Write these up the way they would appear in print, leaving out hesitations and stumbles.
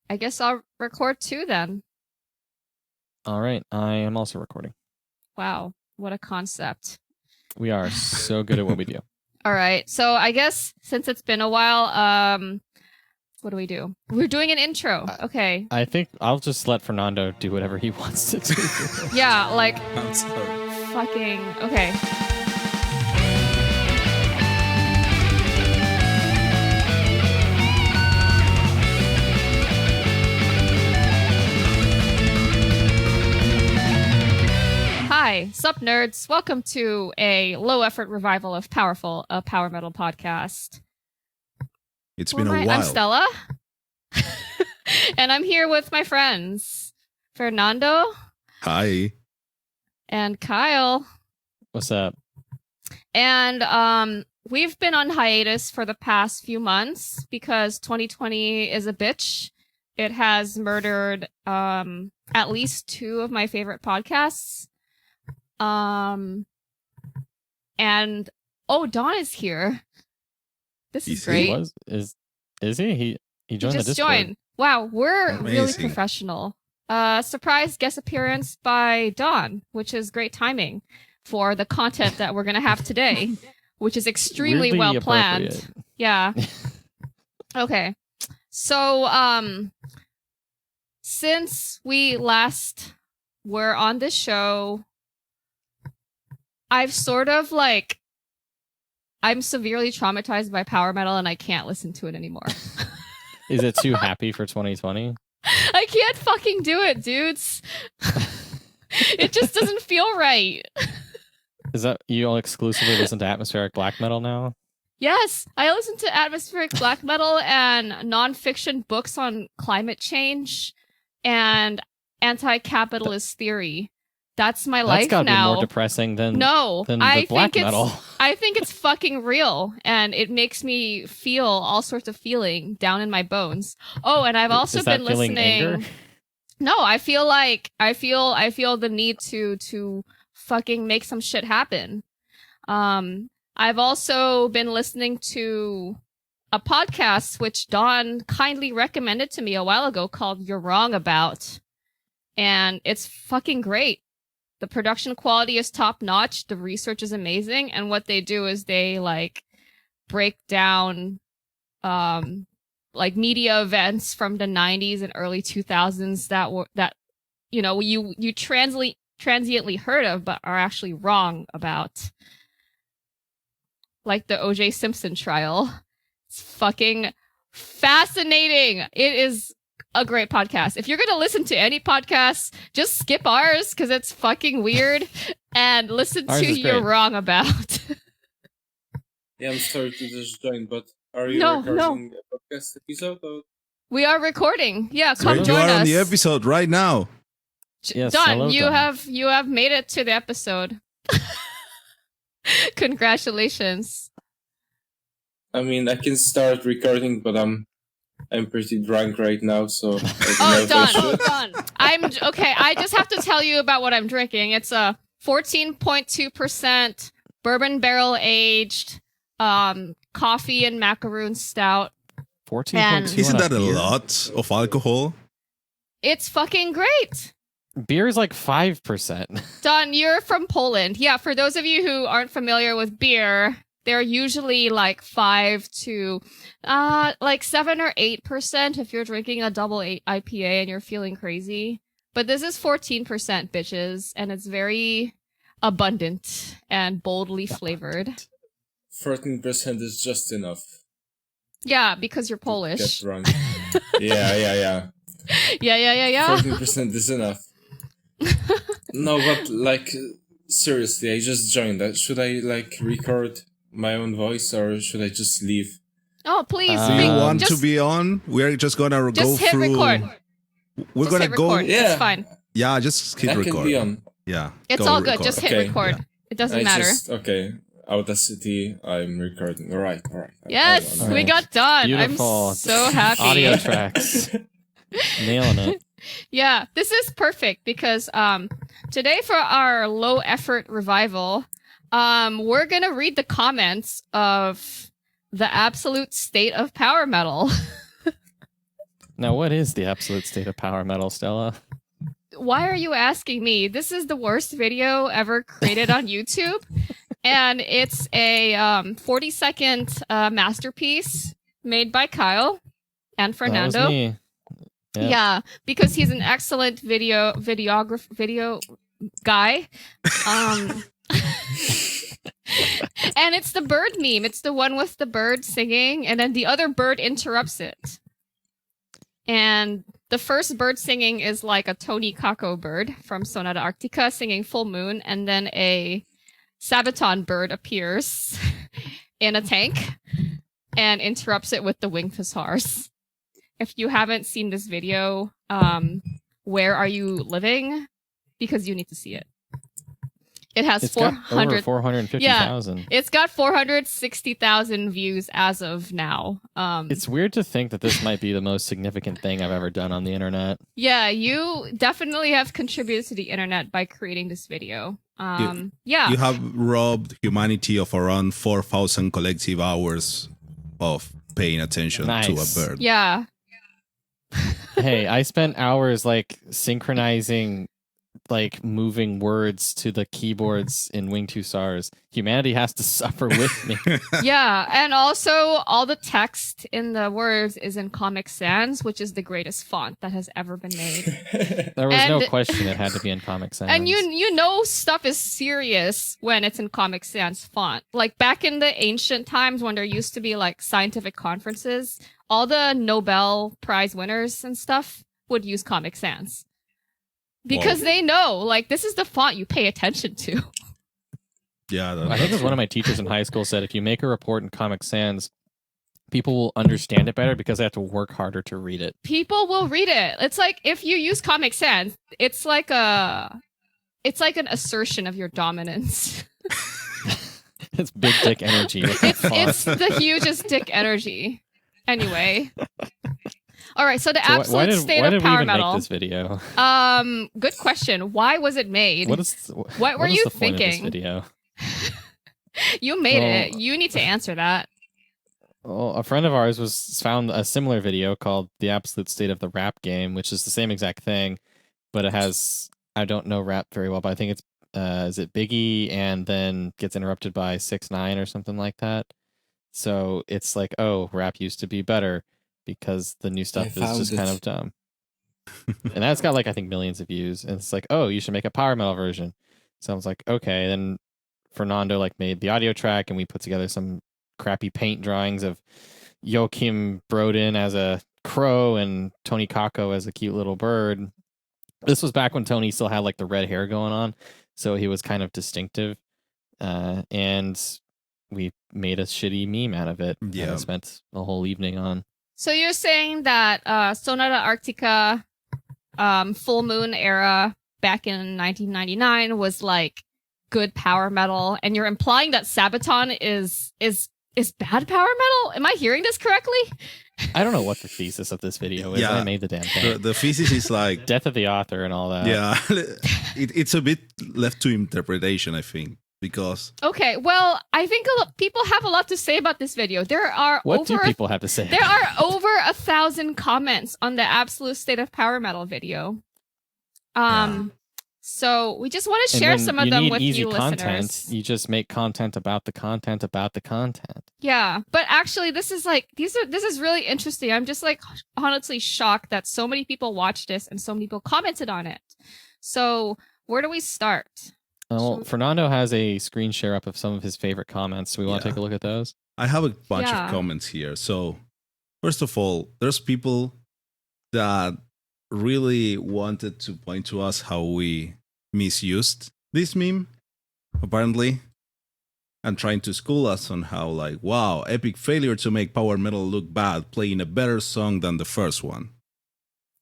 I guess I'll record too then. All right, I am also recording. Wow, what a concept. We are so good at what we do. All right, so I guess since it's been a while, what do we do? We're doing an intro. Okay. I think I'll just let Fernando do whatever he wants to do. Yeah, like I'm sorry. fucking okay. Hi, sup nerds. Welcome to a low effort revival of Powerful, a power metal podcast. It's been a while. I'm Stella. And I'm here with my friends, Fernando. Hi. And Kyle. What's up? And we've been on hiatus for the past few months because 2020 is a bitch. It has murdered at least two of my favorite podcasts. And Don is here. This is great. Is he? He joined he the just Discord. joined. Wow, we're Amazing. really professional. Surprise guest appearance by Don, which is great timing for the content that we're gonna have today, which is extremely Weirdly well planned. appropriate. Yeah. Okay. So, since we last were on this show, I've sort of I'm severely traumatized by power metal and I can't listen to it anymore. Is it too happy for 2020? I can't fucking do it, dudes. It just doesn't feel right. Is that you all exclusively listen to atmospheric black metal now? Yes, I listen to atmospheric black metal and nonfiction books on climate change and anti-capitalist theory. That's my life That's gotta now. be more depressing than than the black metal. I think it's fucking real, and it makes me feel all sorts of feeling down in my bones. Oh, and I've also been listening. Anger? No, I feel the need to fucking make some shit happen. I've also been listening to a podcast which Don kindly recommended to me a while ago called You're Wrong About. And it's fucking great. The production quality is top notch. The research is amazing. And what they do is they break down media events from the 90s and early 2000s that you transiently heard of but are actually wrong about. Like the O.J. Simpson trial. It's fucking fascinating. It is a great podcast. If you're going to listen to any podcast, just skip ours because it's fucking weird and listen Ours to is You're great. Wrong About. Yeah, I'm sorry to just join, but are you No, recording a podcast episode? Or? We are recording. Yeah, So come you join are us. on the episode right now. Yes, Don, hello, you Don. have made it to the episode. Congratulations. I mean, I can start recording, but I'm pretty drunk right now, so. Oh, Don. I'm okay. I just have to tell you about what I'm drinking. It's a 14.2% bourbon barrel aged coffee and macaroon stout. 14.2. Isn't on that a beer? lot of alcohol? It's fucking great. Beer is like 5%. Don, you're from Poland. Yeah, for those of you who aren't familiar with beer, they're usually like 5 to 7 or 8% if you're drinking a double IPA and you're feeling crazy. But this is 14%, bitches, and it's very abundant and boldly flavored. 14% is just enough. Yeah, because you're to Polish. Get drunk. Yeah. Yeah. 14% is enough. No, but seriously, I just joined. Should I record my own voice or should I just leave? Oh, please. Do you want just, to be on? We're just gonna go just hit through. record. We're Just gonna hit go. record. Yeah. It's fine. Yeah, just hit I record. can be on. Yeah, It's go all good. record. Just hit Okay. record. Yeah. It doesn't matter. Okay. Audacity, I'm recording. All right. Yes, Hold on. we got done. Beautiful. I'm so happy. Audio tracks. Nailing it. Yeah, this is perfect because today for our low effort revival, we're gonna read the comments of the absolute state of power metal. Now, what is the absolute state of power metal, Stella? Why are you asking me? This is the worst video ever created on YouTube. And it's a 40-second masterpiece made by Kyle and Fernando. That was me. Yep. Yeah, because he's an excellent video guy. And it's the bird meme. It's the one with the bird singing, and then the other bird interrupts it. And the first bird singing is like a Tony Kako bird from Sonata Arctica singing Full Moon, and then a Sabaton bird appears in a tank and interrupts it with the winged hussars. If you haven't seen this video, where are you living? Because you need to see it. It has It's got over 450,000. Yeah, it's got 460,000 views as of now. It's weird to think that this might be the most significant thing I've ever done on the internet. Yeah, you definitely have contributed to the internet by creating this video. Yeah. You have robbed humanity of around 4,000 collective hours of paying attention to a bird. Yeah. Hey, I spent hours like synchronizing like moving words to the keyboards in Winged Hussars. Humanity has to suffer with me. Yeah, and also all the text in the words is in Comic Sans, which is the greatest font that has ever been made. There was no question it had to be in Comic Sans. And you know stuff is serious when it's in Comic Sans font. Like back in the ancient times when there used to be like scientific conferences, all the Nobel Prize winners and stuff would use Comic Sans. Because they know, like, this is the font you pay attention to. Yeah. I think as one of my teachers in high school said, if you make a report in Comic Sans, people will understand it better because they have to work harder to read it. People will read it. It's like, if you use Comic Sans, it's like an assertion of your dominance. It's big dick energy. It's the hugest dick energy. Anyway. All right, so the absolute state of power metal. Make this video? Good question. Why was it made? What were you thinking? Point of this video? You made it. You need to answer that. Well, a friend of ours found a similar video called "The Absolute State of the Rap Game," which is the same exact thing, but it has, I don't know rap very well, but I think it's is it Biggie and then gets interrupted by 6ix9ine or something like that. So it's like, oh, rap used to be better, because the new stuff is just kind of dumb. And that's got like, I think, millions of views. And it's like, oh, you should make a power metal version. So I was like, okay. Then Fernando like made the audio track, and we put together some crappy paint drawings of Joachim Broden as a crow and Tony Kako as a cute little bird. This was back when Tony still had like the red hair going on, so he was kind of distinctive. And we made a shitty meme out of it. Yeah. And I spent the whole evening on. So you're saying that Sonata Arctica Full Moon era back in 1999 was like good power metal, and you're implying that Sabaton is bad power metal? Am I hearing this correctly? I don't know what the thesis of this video is. I made the damn thing. The thesis is like death of the author and all that. Yeah, it's a bit left to interpretation, I think. Because okay, well, I think people have a lot to say about this video. What do people have to say? There are over 1,000 comments on the Absolute State of Power Metal video. So we just want to share some of them with you listeners. You just make content about the content about the content. Yeah, but actually, this is really interesting. I'm just like honestly shocked that so many people watched this and so many people commented on it. So where do we start? Well, Fernando has a screen share up of some of his favorite comments. So we want to take a look at those? I have a bunch of comments here. So, first of all, there's people that really wanted to point to us how we misused this meme, apparently, and trying to school us on how, like, wow, epic failure to make power metal look bad, playing a better song than the first one.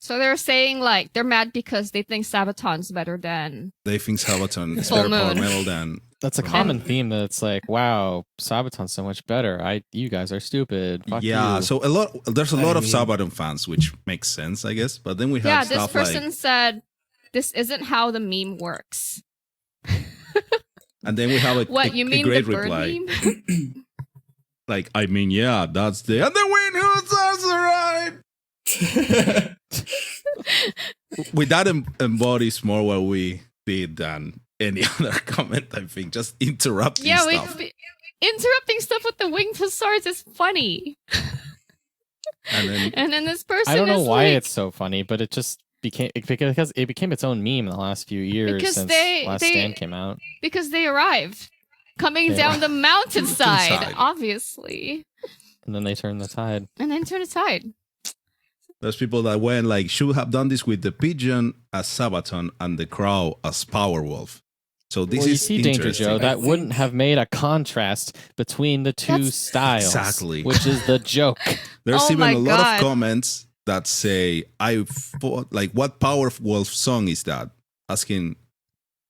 So they're saying, like, they're mad because they think Sabaton's better than... They think Sabaton is better power metal than... That's a common theme, that it's like, wow, Sabaton's so much better. You guys are stupid. Fuck you. So there's a lot of Sabaton fans, which makes sense, I guess. But then we have stuff like... this person said, this isn't how the meme works. And then we have a great reply. Like, I mean, yeah, that's the... And the win who's right! With that embodies more what we did than any other comment, I think. Just interrupting stuff. Interrupting stuff with the winged hussars is funny. And then this person I don't know is why like, it's so funny, but it just became its own meme in the last few years since Last Stand came out. Because they arrived coming down the mountainside, obviously. And then they turned the tide. There's people that went like, should have done this with the pigeon as Sabaton and the crow as Powerwolf. So this you see, Danger Joe, that wouldn't have made a contrast between the two styles. Exactly. Which is the joke. There's even a lot of comments that say, what Powerwolf song is that? Asking,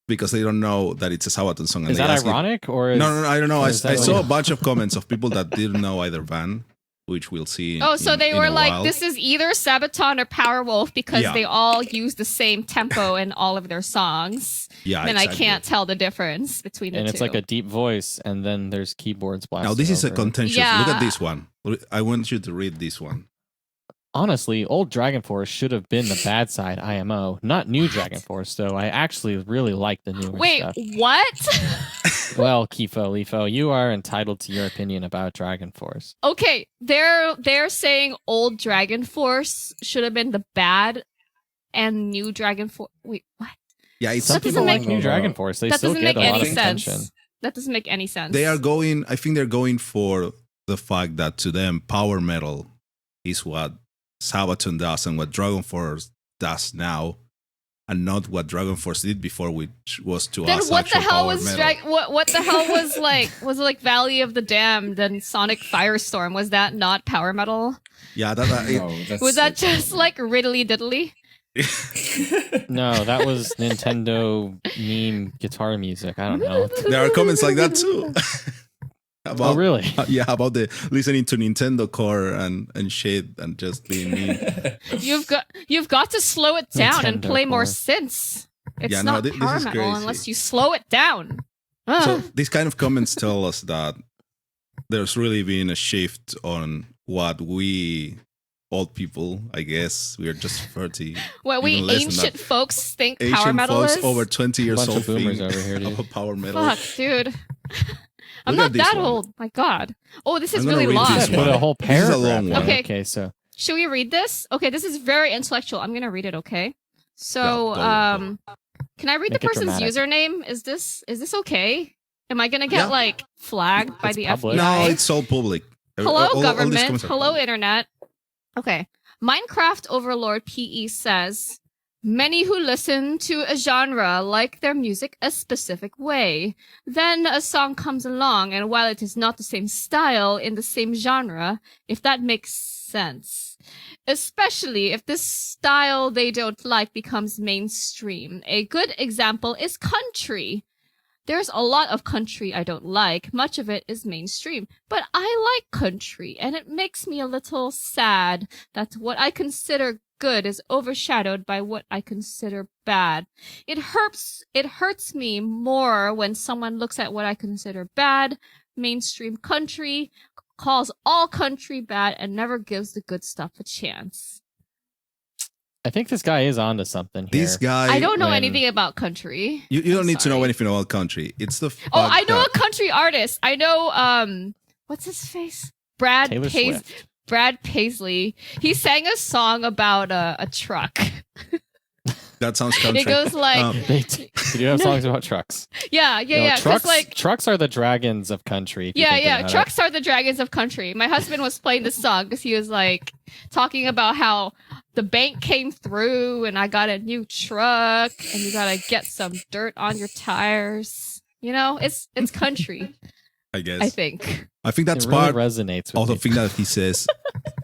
because they don't know that it's a Sabaton song. And is that ironic? Or no, I don't know. I saw a bunch of comments of people that didn't know either band, which we'll see. So they were like, this is either Sabaton or Powerwolf because they all use the same tempo in all of their songs. Yeah, and I can't tell the difference between the two. And it's like a deep voice, and then there's keyboards blasting. Now, this is a contentious. Yeah. Look at this one. I want you to read this one. Honestly, old Dragon Force should have been the bad side IMO, not new Dragon Force, though. I actually really like the newer stuff. Wait, what? Well, Lifo, you are entitled to your opinion about Dragon Force. Okay, they're saying old Dragon Force should have been the bad and new Dragon Force. Wait, what? Yeah, some people like new Dragon Force. They still get a lot of attention. That doesn't make any sense. They are going. I think they're going for the fact that to them, power metal is what Sabaton does and what Dragon Force does now, and not what Dragon Force did before, which was to then us. What the hell was what the hell was like? Was it like Valley of the Damned and Sonic Firestorm? Was that not power metal? Yeah, was that just like riddly diddly? No, that was Nintendo meme guitar music. I don't know. There are comments like that too. About, really? About the listening to Nintendo Core and shit and just being mean. You've got to slow it down Nintendo and play more Core. synths. It's not power metal unless you slow it down. So these kind of comments tell us that there's really been a shift on what we old people, I guess, we are just 30. What we ancient folks think ancient power metal folks is? Over 20 years old boomers over here, dude. About power metal. Fuck, dude. I'm not that old. My God. Oh, this is really long. Put a whole paragraph. This is a long one. Okay, so should we read this? Okay, this is very intellectual. I'm gonna read it. Okay. So, can I read the person's username? Is this okay? Am I gonna get like flagged by the FBI? No, it's all public. Hello, government. Hello, internet. Okay. Minecraft Overlord PE says, many who listen to a genre like their music a specific way. Then a song comes along, and while it is not the same style in the same genre, if that makes sense. Especially if this style they don't like becomes mainstream. A good example is country. There's a lot of country I don't like. Much of it is mainstream. But I like country, and it makes me a little sad that what I consider good is overshadowed by what I consider bad. It hurts me more when someone looks at what I consider bad, mainstream country, calls all country bad, and never gives the good stuff a chance. I think this guy is onto something here. This guy. I don't know anything about country. You don't need to know anything about country. It's the. I know a country artist. I know. What's his face? Brad Paisley. He sang a song about a truck. That sounds country. It goes like. They do have songs about trucks. Yeah. Trucks are the dragons of country. Yeah. Trucks are the dragons of country. My husband was playing this song because he was like talking about how the bank came through and I got a new truck and you gotta get some dirt on your tires. You know, it's country. I guess. I think that's really part resonates with of the thing that he says.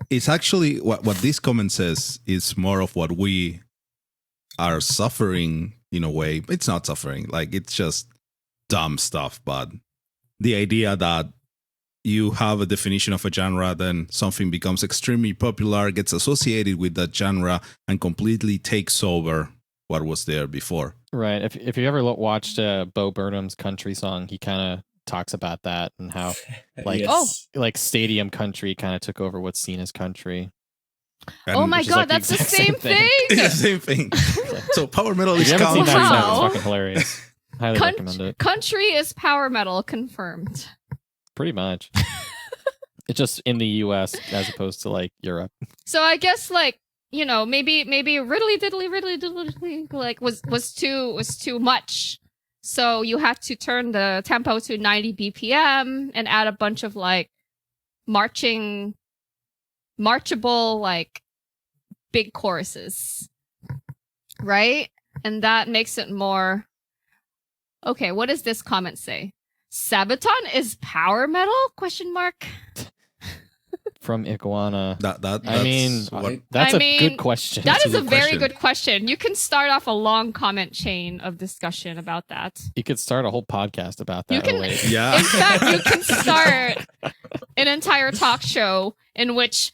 It's actually what this comment says is more of what we are suffering in a way. It's not suffering, like it's just dumb stuff, but the idea that you have a definition of a genre, then something becomes extremely popular, gets associated with that genre, and completely takes over what was there before. Right. If you ever watched Bo Burnham's country song, he kind of talks about that and how like stadium country kind of took over what's seen as country. Oh my which is god, like the that's the exact same same thing. thing. It's the same thing. So power metal If is you haven't seen count. that, Wow. it's fucking hilarious. Highly recommend it. Country is power metal confirmed. Pretty much. It's just in the U.S. as opposed to like Europe. So I guess like, you know, maybe riddly diddly like was too much. So you had to turn the tempo to 90 BPM and add a bunch of like marchable like big choruses. Right? And that makes it more. Okay, what does this comment say? Sabaton is power metal? Question mark. From Iguana. I mean, That's a good question. That That's is a a good very question. good question. You can start off a long comment chain of discussion about that. You could start a whole podcast about that. You can- Oh, wait. yeah. In fact, you can start an entire talk show in which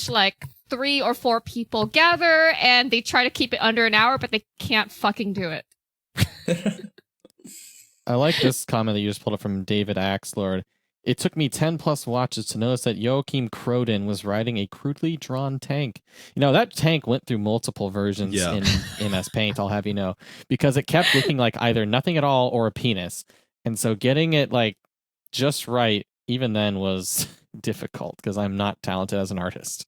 like 3 or 4 people gather and they try to keep it under an hour, but they can't fucking do it. I like this comment that you just pulled up from David Axlord. It took me 10 plus watches to notice that Joachim Kroden was riding a crudely drawn tank. You know, that tank went through multiple versions Yeah. in MS Paint, I'll have you know, because it kept looking like either nothing at all or a penis. And so getting it like just right, even then, was difficult because I'm not talented as an artist.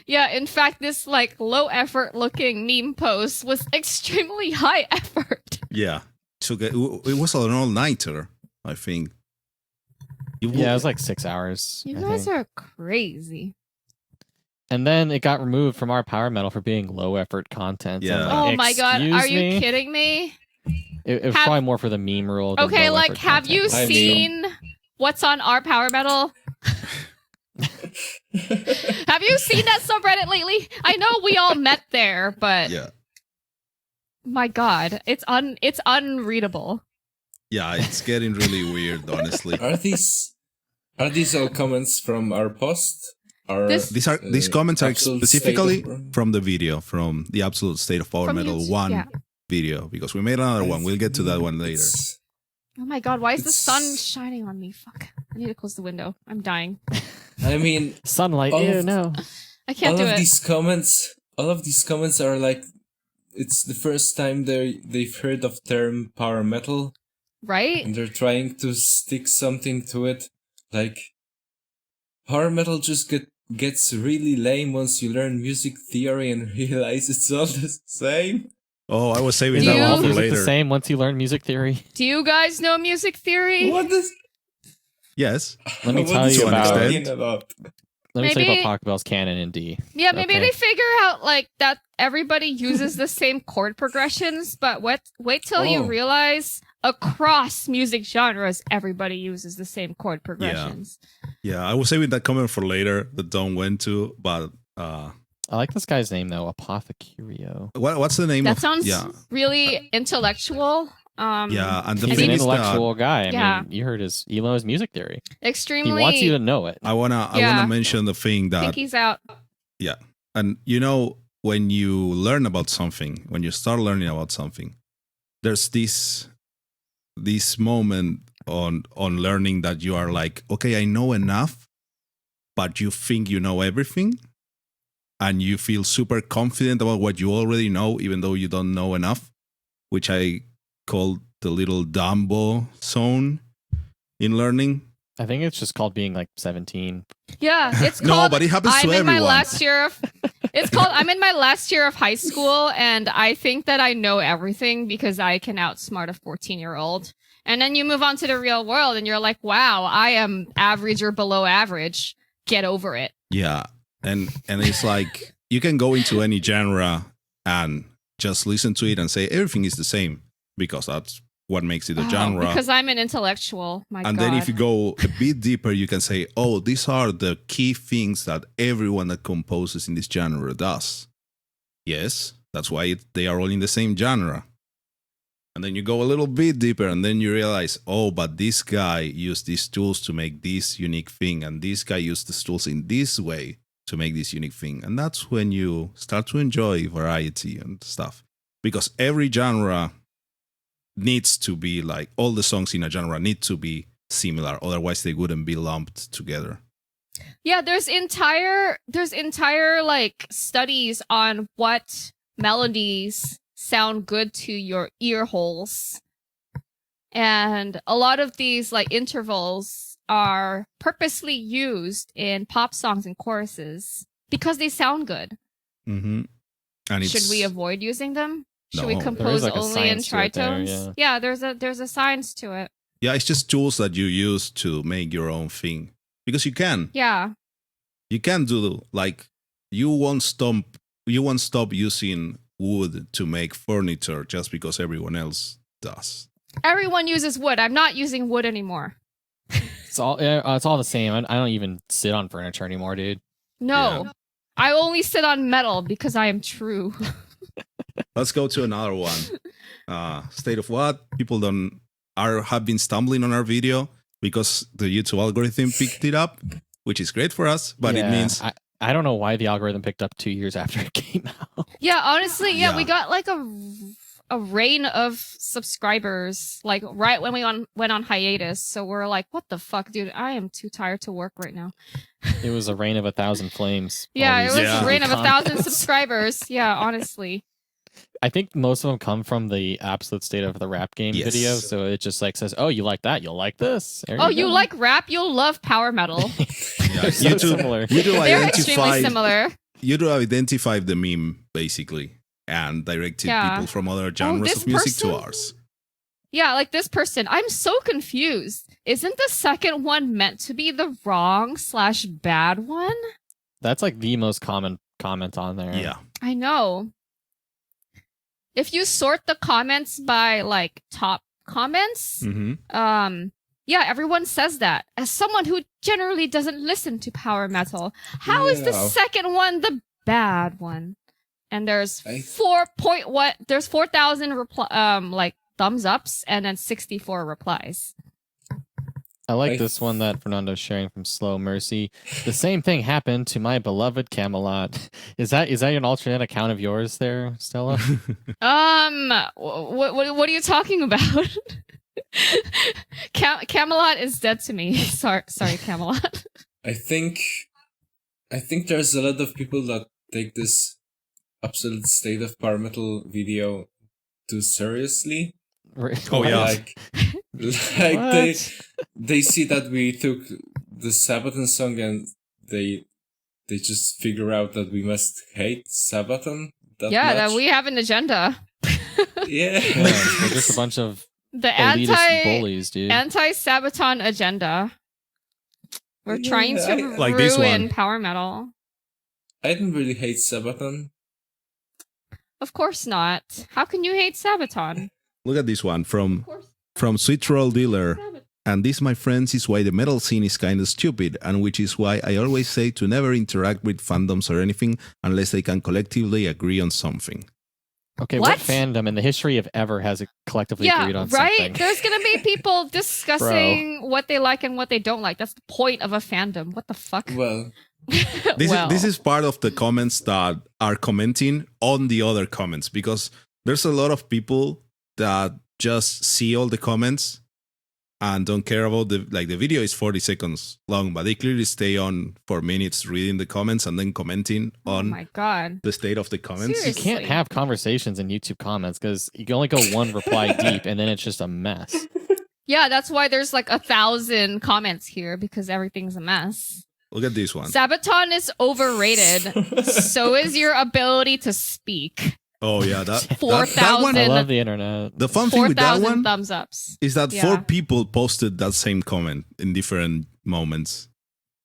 Yeah, in fact, this like low effort looking meme post was extremely high effort. Yeah. So it was an all-nighter, I think. Yeah, it was like 6 hours. You I guys think. are crazy. And then it got removed from our power metal for being low effort content. Yeah. I'm like, Oh my god, "Excuse are you me?" kidding me? It was Have- probably more for the meme rule. Than Okay, low like, effort have you content. I mean- seen what's on our power metal? Have you seen that subreddit lately? I know we all met there, but Yeah. my god, it's unreadable. Yeah, it's getting really weird, honestly. Are these all comments from our post? Or These comments are Absolute specifically State of- from the video, from the Absolute State of Power From Metal YouTube, 1 yeah. video, because we made another one. We'll get to that one later. It's- Oh my god, why is the It's- sun shining on me? Fuck. I need to close the window. I'm dying. I mean, Sunlight. All Ew, of- no. I can't do it. all of these comments are like, it's the first time they've heard of term power metal, Right? and they're trying to stick something to it. Like, power metal just gets really lame once you learn music theory and realize it's all the same. Oh, I was saving Is Do that you- one all for music later. the same once you learn music theory? Do you guys know music theory? What is? Yes. Let me what tell is you to an about. extent. talking about? Let me tell you Maybe- about Taco Bell's canon in D. Yeah, maybe Okay. they figure out like that everybody uses the same chord progressions, but wait till you Oh. realize across music genres everybody uses the same chord progressions. Yeah, I was saving that comment for later that Don went to, but I like this guy's name though, Apothecario. what's the name That of sounds Yeah. really intellectual. Yeah, and the He's thing an is that intellectual guy. I Yeah. mean, you heard his music theory. Extremely He wants you to know it. I wanna Yeah. mention the thing that Pinky's out. and you know, when you learn about something, when you start learning about something, there's this moment on learning that you are like, okay, I know enough, but you think you know everything, and you feel super confident about what you already know, even though you don't know enough, which I call the little Dumbo zone in learning. I think it's just called being like 17. Yeah, it's No, called but it happens I'm to in my everyone. last year of It's called I'm in my last year of high school and I think that I know everything because I can outsmart a 14-year-old. And then you move on to the real world and you're like, wow, I am average or below average. Get over it. Yeah, and it's like you can go into any genre and just listen to it and say everything is the same because that's what makes it a genre. Because I'm an intellectual. My And God. then if you go a bit deeper, you can say, oh, these are the key things that everyone that composes in this genre does. Yes, that's why they are all in the same genre. And then you go a little bit deeper and then you realize, oh, but this guy used these tools to make this unique thing. And this guy used these tools in this way to make this unique thing. And that's when you start to enjoy variety and stuff. Because every genre needs to be like, all the songs in a genre need to be similar. Otherwise, they wouldn't be lumped together. Yeah, there's entire like studies on what melodies sound good to your ear holes. And a lot of these like intervals are purposely used in pop songs and choruses because they sound good. Mm-hmm. And Should we avoid using them? Should we No. compose There is, like, a only in science to it there, tritones? Yeah, there's a science to it. Yeah, it's just tools that you use to make your own thing. Because you can. Yeah. You can do, like, you won't stop using wood to make furniture just because everyone else does. Everyone uses wood. I'm not using wood anymore. It's all the same. I don't even sit on furniture anymore, dude. No. Yeah. I only sit on metal because I am true. Let's go to another one. State of what? People have been stumbling on our video because the YouTube algorithm picked it up, which is great for us, but it means I don't know why the algorithm picked up 2 years after it came out. Yeah, honestly, Yeah. we got like a reign of subscribers like right when we went on hiatus. So we're like, what the fuck, dude? I am too tired to work right now. It was a reign of 1,000 flames. Yeah, it was Yeah. a reign of 1,000 comments. subscribers. Yeah, honestly. I think most of them come from the absolute state of the rap game Yes. video. So it just like says, "Oh, you like that? You'll like this." There Oh, you go. like rap? You'll love power metal. yeah, They're so similar. You do They're extremely identify similar. you do identify the meme basically and directed Yeah. people from other genres this of music to person? ours. Yeah, like this person. I'm so confused. Isn't the second one meant to be the wrong/bad one? That's like the most common comment on there. Yeah. I know. If you sort the comments by like top comments, Mm-hmm. yeah, everyone says that. As someone who generally doesn't listen to power metal, how is the Yeah. second one the bad one? And there's I- 4,000 like thumbs ups and then 64 replies. I like I- this one that Fernando's sharing from Slow Mercy. The same thing happened to my beloved Camelot. Is that an alternate account of yours there, Stella? What are you talking about? Camelot is dead to me. Sorry, Camelot. I think there's a lot of people that take this absolute state of power metal video too seriously. Oh, yeah. Like What? they see that we took the Sabaton song and they just figure out that we must hate Sabaton that Yeah, much. that we have an agenda. Yeah. Yeah, we're just a bunch of The elitist bullies, dude. anti-Sabaton agenda. We're Yeah, trying to Like this ruin one. power metal. I didn't really hate Sabaton. Of course not. How can you hate Sabaton? Look at this one Of from course. Sweet Roll Dealer. And this, my friends, is why the metal scene is kind of stupid, and which is why I always say to never interact with fandoms or anything unless they can collectively agree on something. Okay, What? what fandom in the history of ever has collectively Yeah, agreed on right? something? There's gonna be people discussing what they like and what they don't like. That's the point of a fandom. What the fuck? Well, This is part of the comments that are commenting on the other comments, because there's a lot of people that just see all the comments and don't care about the video is 40 seconds long, but they clearly stay on for minutes reading the comments and then commenting Oh on my god. the state of the comments. You Seriously. can't have conversations in YouTube comments because you can only go one reply deep, and then it's just a mess. Yeah, that's why there's like 1,000 comments here because everything's a mess. Look at this one. Sabaton is overrated. So is your ability to speak. Oh yeah, that 4,000 one. I Then love the internet. The fun thing with that 4,000 one thumbs ups. is that Yeah. 4 people posted that same comment in different moments.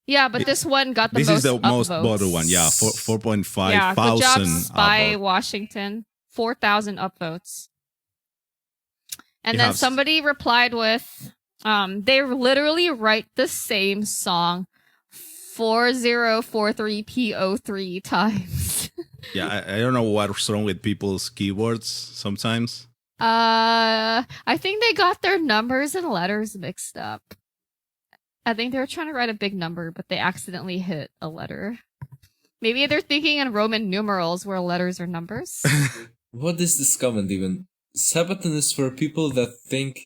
Yeah, but this one got the This most is the most upvotes. voted one. Yeah, 4.5 Yeah, good job, thousand. Spy Washington. 4,000 upvotes. And You then have- somebody replied with, they literally write the same song 4043PO3 times. Yeah, I don't know what's wrong with people's keyboards sometimes. I think they got their numbers and letters mixed up. I think they were trying to write a big number, but they accidentally hit a letter. Maybe they're thinking in Roman numerals where letters are numbers. what is this comment even? Sabaton is for people that think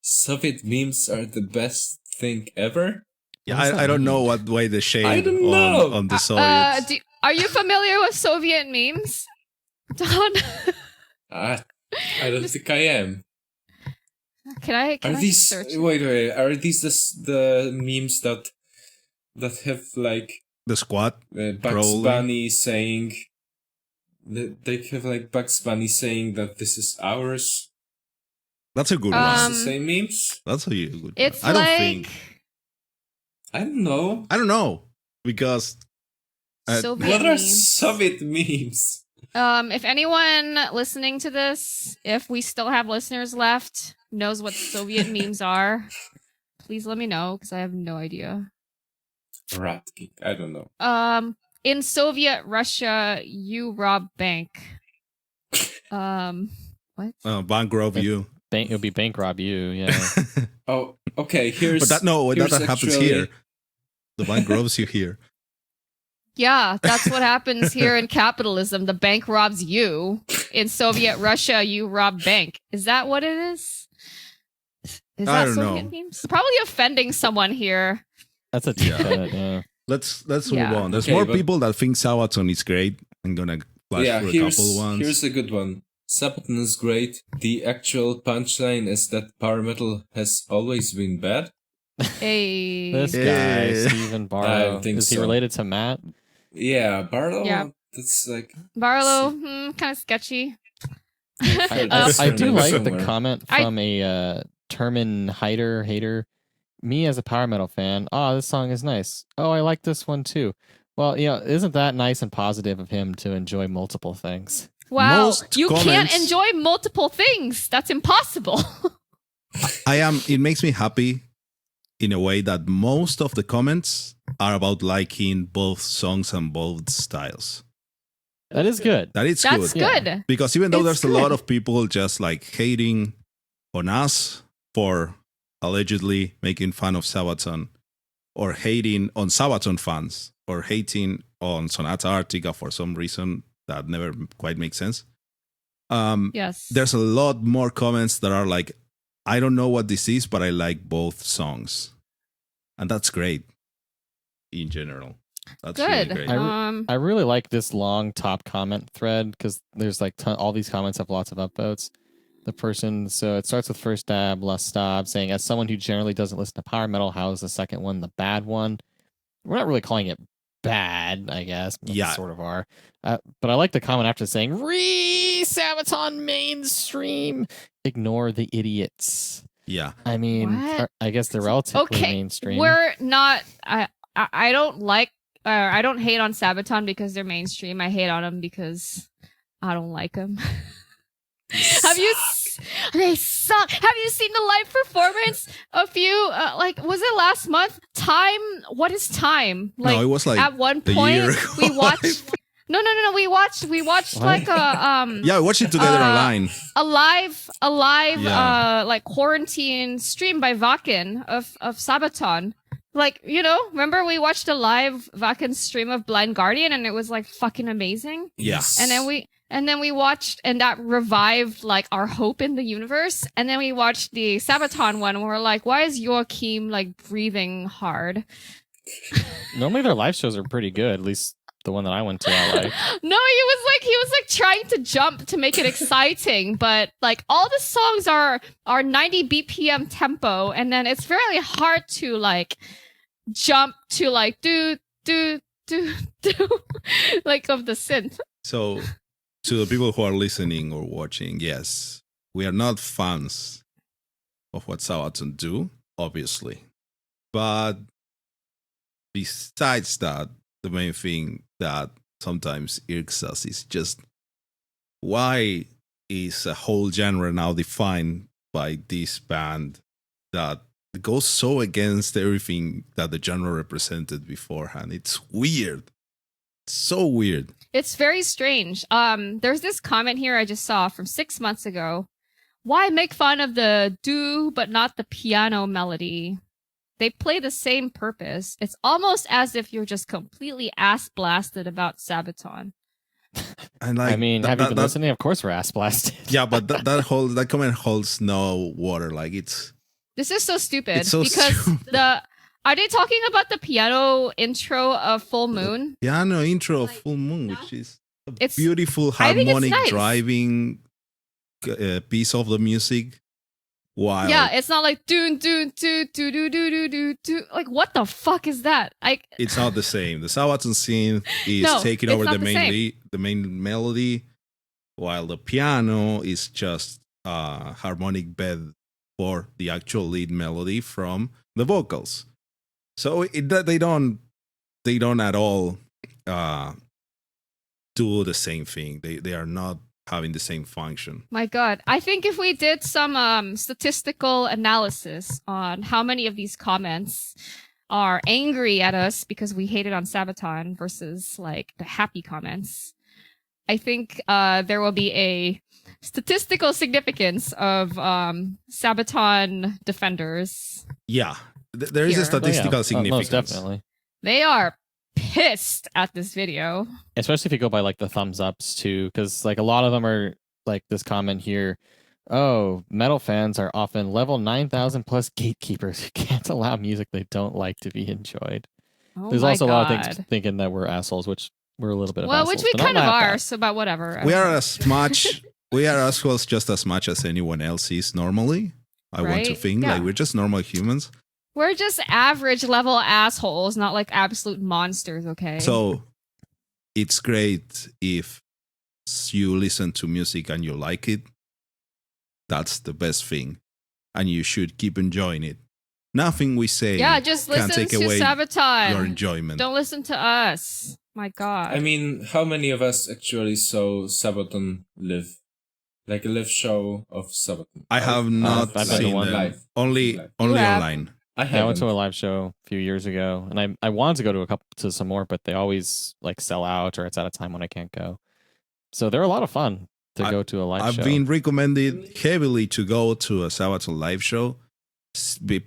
Soviet memes are the best thing ever? Yeah, What does that I don't mean? know what way the shade I don't know. on the Soviets. Are you familiar with Soviet memes, Don? I don't think I am. Can I Are these search? wait? Are these the memes that have like The squad. Bugs Probably. Bunny saying they have like Bugs Bunny saying that this is ours? That's a good It's one. the same memes? That's a good one. It's I don't like think. I don't know. I don't know because Soviet What are memes. Soviet memes? If anyone listening to this, if we still have listeners left, knows what Soviet memes are, please let me know because I have no idea. Rat King. I don't know. In Soviet Russia, you rob bank. What? bankrupt you. It'll be bank rob you. Yeah. Oh, okay. But that happens actually- here. The bank robs you here. Yeah, that's what happens here in capitalism. The bank robs you. In Soviet Russia, you rob bank. Is that what it is? Is I that don't Soviet know. memes? Probably offending someone here. That's a deep cut. Yeah. Let's Yeah. move on. There's Okay, more but- people that think Sabaton is great. I'm gonna flash Yeah, through a here's couple ones. here's a good one. Sabaton is great. The actual punchline is that power metal has always been bad. Hey. This Yeah. guy, Stephen Barlow. think Is he so. related to Matt? Yeah, Barlow. Yeah. That's like Barlow, kind of sketchy. I do like the Somewhere. comment from a Termin hater. Me as a power metal fan, this song is nice. Oh, I like this one too. Well, isn't that nice and positive of him to enjoy multiple things? Wow, Most you can't comments- enjoy multiple things. That's impossible. It makes me happy in a way that most of the comments are about liking both songs and both styles. That is good. That is That's good. good. Because even though It's there's a lot good. of people just like hating on us for allegedly making fun of Sabaton, or hating on Sabaton fans, or hating on Sonata Arctica for some reason that never quite makes sense. Yes. There's a lot more comments that are like, I don't know what this is, but I like both songs. And that's great in general. That's really good. great. I really like this long top comment thread because there's like all these comments have lots of upvotes. The person, so it starts with first dab, last stop, saying, as someone who generally doesn't listen to power metal, how is the second one the bad one? We're not really calling it bad, I guess. But Yeah. we sort of are. But I like the comment after saying, Sabaton mainstream. Ignore the idiots. Yeah. I mean, What? I guess they're relatively Okay, mainstream. we're not. I don't like. I don't hate on Sabaton because they're mainstream. I hate on them because I don't like them. They suck. Have you seen the live performance? A few, was it last month? Time. What is time? No, it was like at one a point year we ago. watched. No. We watched What? like Yeah, we watched it together online. a live Yeah. like quarantine stream by Vakin of Sabaton. Like, remember we watched a live Vakin stream of Blind Guardian and it was like fucking amazing. Yes. And then we watched, and that revived like our hope in the universe. And then we watched the Sabaton one, and we're like, why is Joachim like breathing hard? Normally their live shows are pretty good, at least the one that I went to. I like. No, he was like trying to jump to make it exciting, but like all the songs are 90 BPM tempo, and then it's really hard to like jump to like do like of the synth. So, to the people who are listening or watching, yes, we are not fans of what Sabaton do, obviously. But besides that, the main thing that sometimes irks us is just why is a whole genre now defined by this band that goes so against everything that the genre represented beforehand? It's weird. It's so weird. It's very strange. There's this comment here I just saw from 6 months ago. Why make fun of the do but not the piano melody? They play the same purpose. It's almost as if you're just completely ass blasted about Sabaton. And like, I mean, have you been listening? Of course we're ass blasted. Yeah, but that comment holds no water. Like This is so stupid It's so because stupid. Are they talking about the piano intro of Full Moon? Piano intro of Full Moon, which is a It's- beautiful I think it's harmonic nice. driving piece of the music. Wow. Yeah, it's not like doon doon do do do do do do do. Like what the fuck is that? It's not the same. The Sabaton synth is No, taking it's over not the the same. the main melody, while the piano is just a harmonic bed for the actual lead melody from the vocals. So they don't at all do the same thing. They are not having the same function. My God, I think if we did some statistical analysis on how many of these comments are angry at us because we hated on Sabaton versus like the happy comments, I think there will be a statistical significance of Sabaton defenders. Yeah, there is a Here. statistical significance. Most definitely. They are pissed at this video. Especially if you go by like the thumbs ups too, because like a lot of them are like this comment here. Oh, metal fans are often level 9,000 plus gatekeepers who can't allow music they don't like to be enjoyed. Oh There's my also a lot of God. things thinking that we're assholes, which we're a little bit of Well, assholes. which we but not kind of that are, bad. so but whatever. We are assholes just as much as anyone else is normally. I want to Right? think Yeah. like we're just normal humans. We're just average level assholes, not like absolute monsters, okay? So it's great if you listen to music and you like it. That's the best thing. And you should keep enjoying it. Nothing we say yeah, just can listen take to away Sabaton. your enjoyment. Don't listen to us. My God. I mean, how many of us actually saw Sabaton live? Like a live show of Sabaton. I have not I've been to seen one. them. Live. Only Live. only You have. online. I Yeah, I went to a haven't. live show a few years ago, and I wanted to go to some more, but they always like sell out or it's at a time when I can't go. So they're a lot of fun to go to a live I've show. been recommended heavily to go to a Sabaton live show.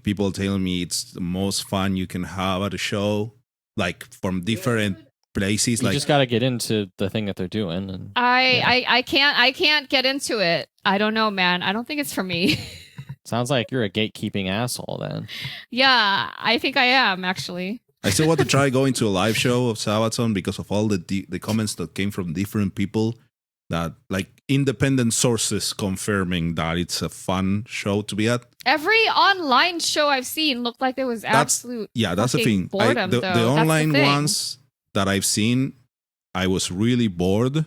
People telling me it's the most fun you can have at a show, like from different places. You Like just got to get into the thing that they're doing. And I can't get into it. I don't know, man. I don't think it's for me. sounds like you're a gatekeeping asshole then. Yeah, I think I am actually. I still want to try going to a live show of Sabaton because of all the comments that came from different people, that like independent sources confirming that it's a fun show to be at. Every online show I've seen looked like there was absolute That's the fucking thing. boredom, The though. That's the online thing. ones that I've seen, I was really bored.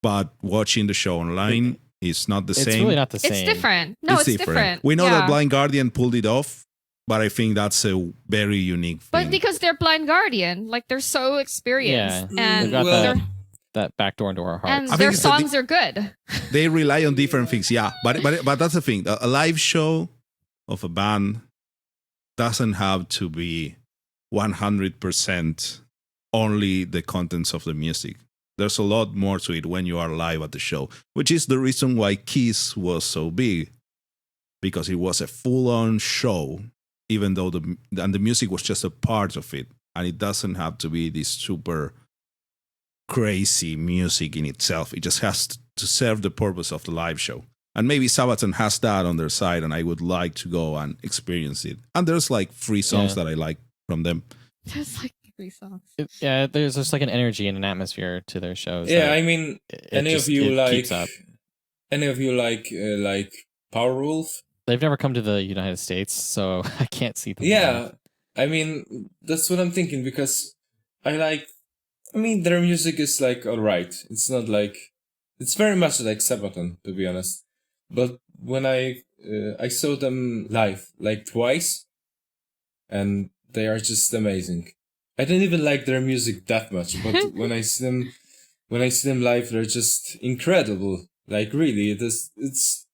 But watching the show online is not the It's same. really not the same. It's different. No, it's different. We know Yeah. that Blind Guardian pulled it off, but I think that's a very unique thing. But because they're Blind Guardian, like they're so experienced, Yeah. and They've got Well, that back door into our and hearts. I their think it's a songs are good. they rely on different things, yeah. But that's the thing. A live show of a band doesn't have to be 100% only the contents of the music. There's a lot more to it when you are live at the show, which is the reason why Kiss was so big, because it was a full-on show, even though the music was just a part of it, and it doesn't have to be this super crazy music in itself. It just has to serve the purpose of the live show. And maybe Sabaton has that on their side, and I would like to go and experience it. And there's like free songs that I like from them. There's like 3 songs. Yeah, there's just like an energy and an atmosphere to their shows. Yeah, that I mean, it any just- of you it keeps up. like Powerwolf? They've never come to the United States, so I can't see them. Yeah, I mean, that's what I'm thinking, because their music is like alright. It's not like, it's very much like Sabaton, to be honest. But when I saw them live like twice, and they are just amazing. I don't even like their music that much, but when I see them live, they're just incredible. Like really, it's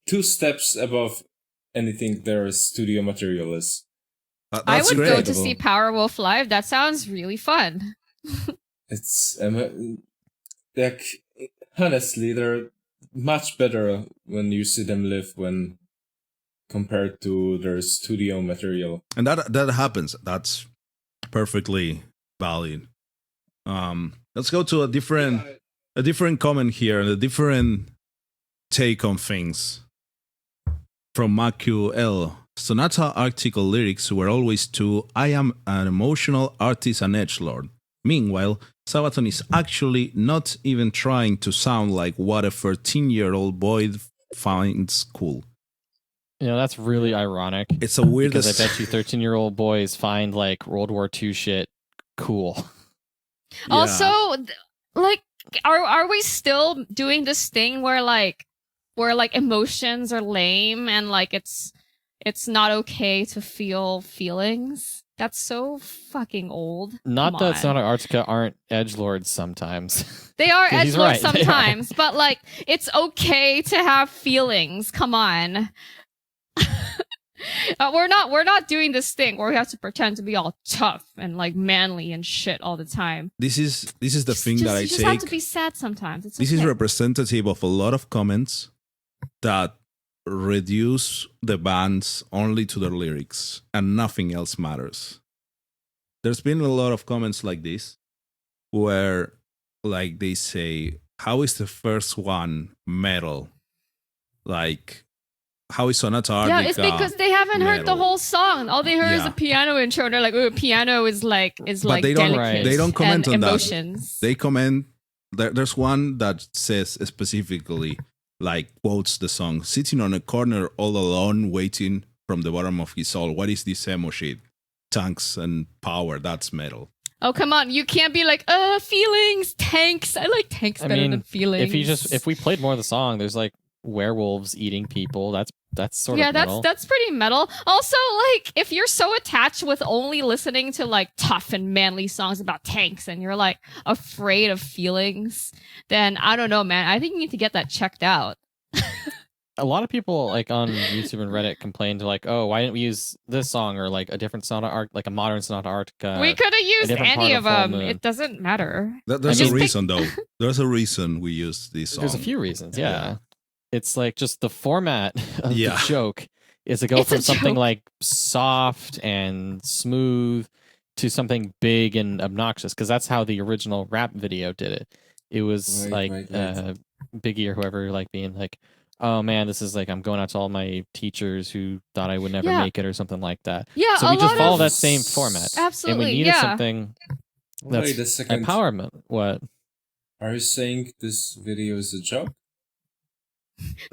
2 steps above anything their studio material is. I That's would great. go to see Powerwolf live. That sounds really fun. It's like, honestly, they're much better when you see them live when compared to their studio material. And that happens. That's perfectly valid. Let's go to a different comment here, and a different take on things from Maku L. Sonata article lyrics were always to "I am an emotional artist and edgelord." Meanwhile, Sabaton is actually not even trying to sound like what a 13-year-old boy finds cool. You know, that's really ironic. It's a weird... Because I bet you 13-year-old boys find, like, World War II shit cool. Yeah. Also, like, are we still doing this thing where emotions are lame and, like, it's not okay to feel feelings? That's so fucking old. Not Come that on. Sonic Arctica aren't edgelords sometimes. They are He's edgelords right, they are. sometimes, but like it's okay to have feelings. Come on. We're not doing this thing where we have to pretend to be all tough and like manly and shit all the time. This is the thing that I you take. just have to be sad sometimes. It's This okay. is representative of a lot of comments that reduce the bands only to their lyrics and nothing else matters. There's been a lot of comments like this where like they say, how is the first one metal? Like, how is Sonata Arctica? Yeah, it's because they haven't heard the metal? whole song. All they heard is Yeah. a piano intro, and they're like, "Oh, piano is like But they don't- delicate they don't comment and on that. emotions." They comment, there's one that says specifically, like, quotes the song, "Sitting on a corner all alone, waiting from the bottom of his soul. What is this emo shit? Tanks and power, that's metal." Oh, come on. You can't be like, feelings, tanks. I like tanks better than feelings. If we played more of the song, there's like werewolves eating people. That's sort of metal. that's pretty metal. Also, like, if you're so attached with only listening to like tough and manly songs about tanks and you're like afraid of feelings, then I don't know, man. I think you need to get that checked out. A lot of people like on YouTube and Reddit complained like, "Oh, why didn't we use this song or like a different Sonata like a modern Sonata Arctica?" We could have used different any part of of Full them. Moon. It doesn't matter. There's I a mean- reason, though. There's a reason we use this song. There's a few reasons, yeah. It's like just the format of Yeah. the joke is to go It's a from something joke. like soft and smooth to something big and obnoxious, because that's how the original rap video did it. It was Right, like right. Biggie or whoever like being like, "Oh man, this is like I'm going out to all my teachers who thought I would never Yeah. make it," or something like that. Yeah, So a we just lot follow of that same format. Absolutely, And we needed yeah. something that's Wait a second. empowerment. What? Are you saying this video is a joke?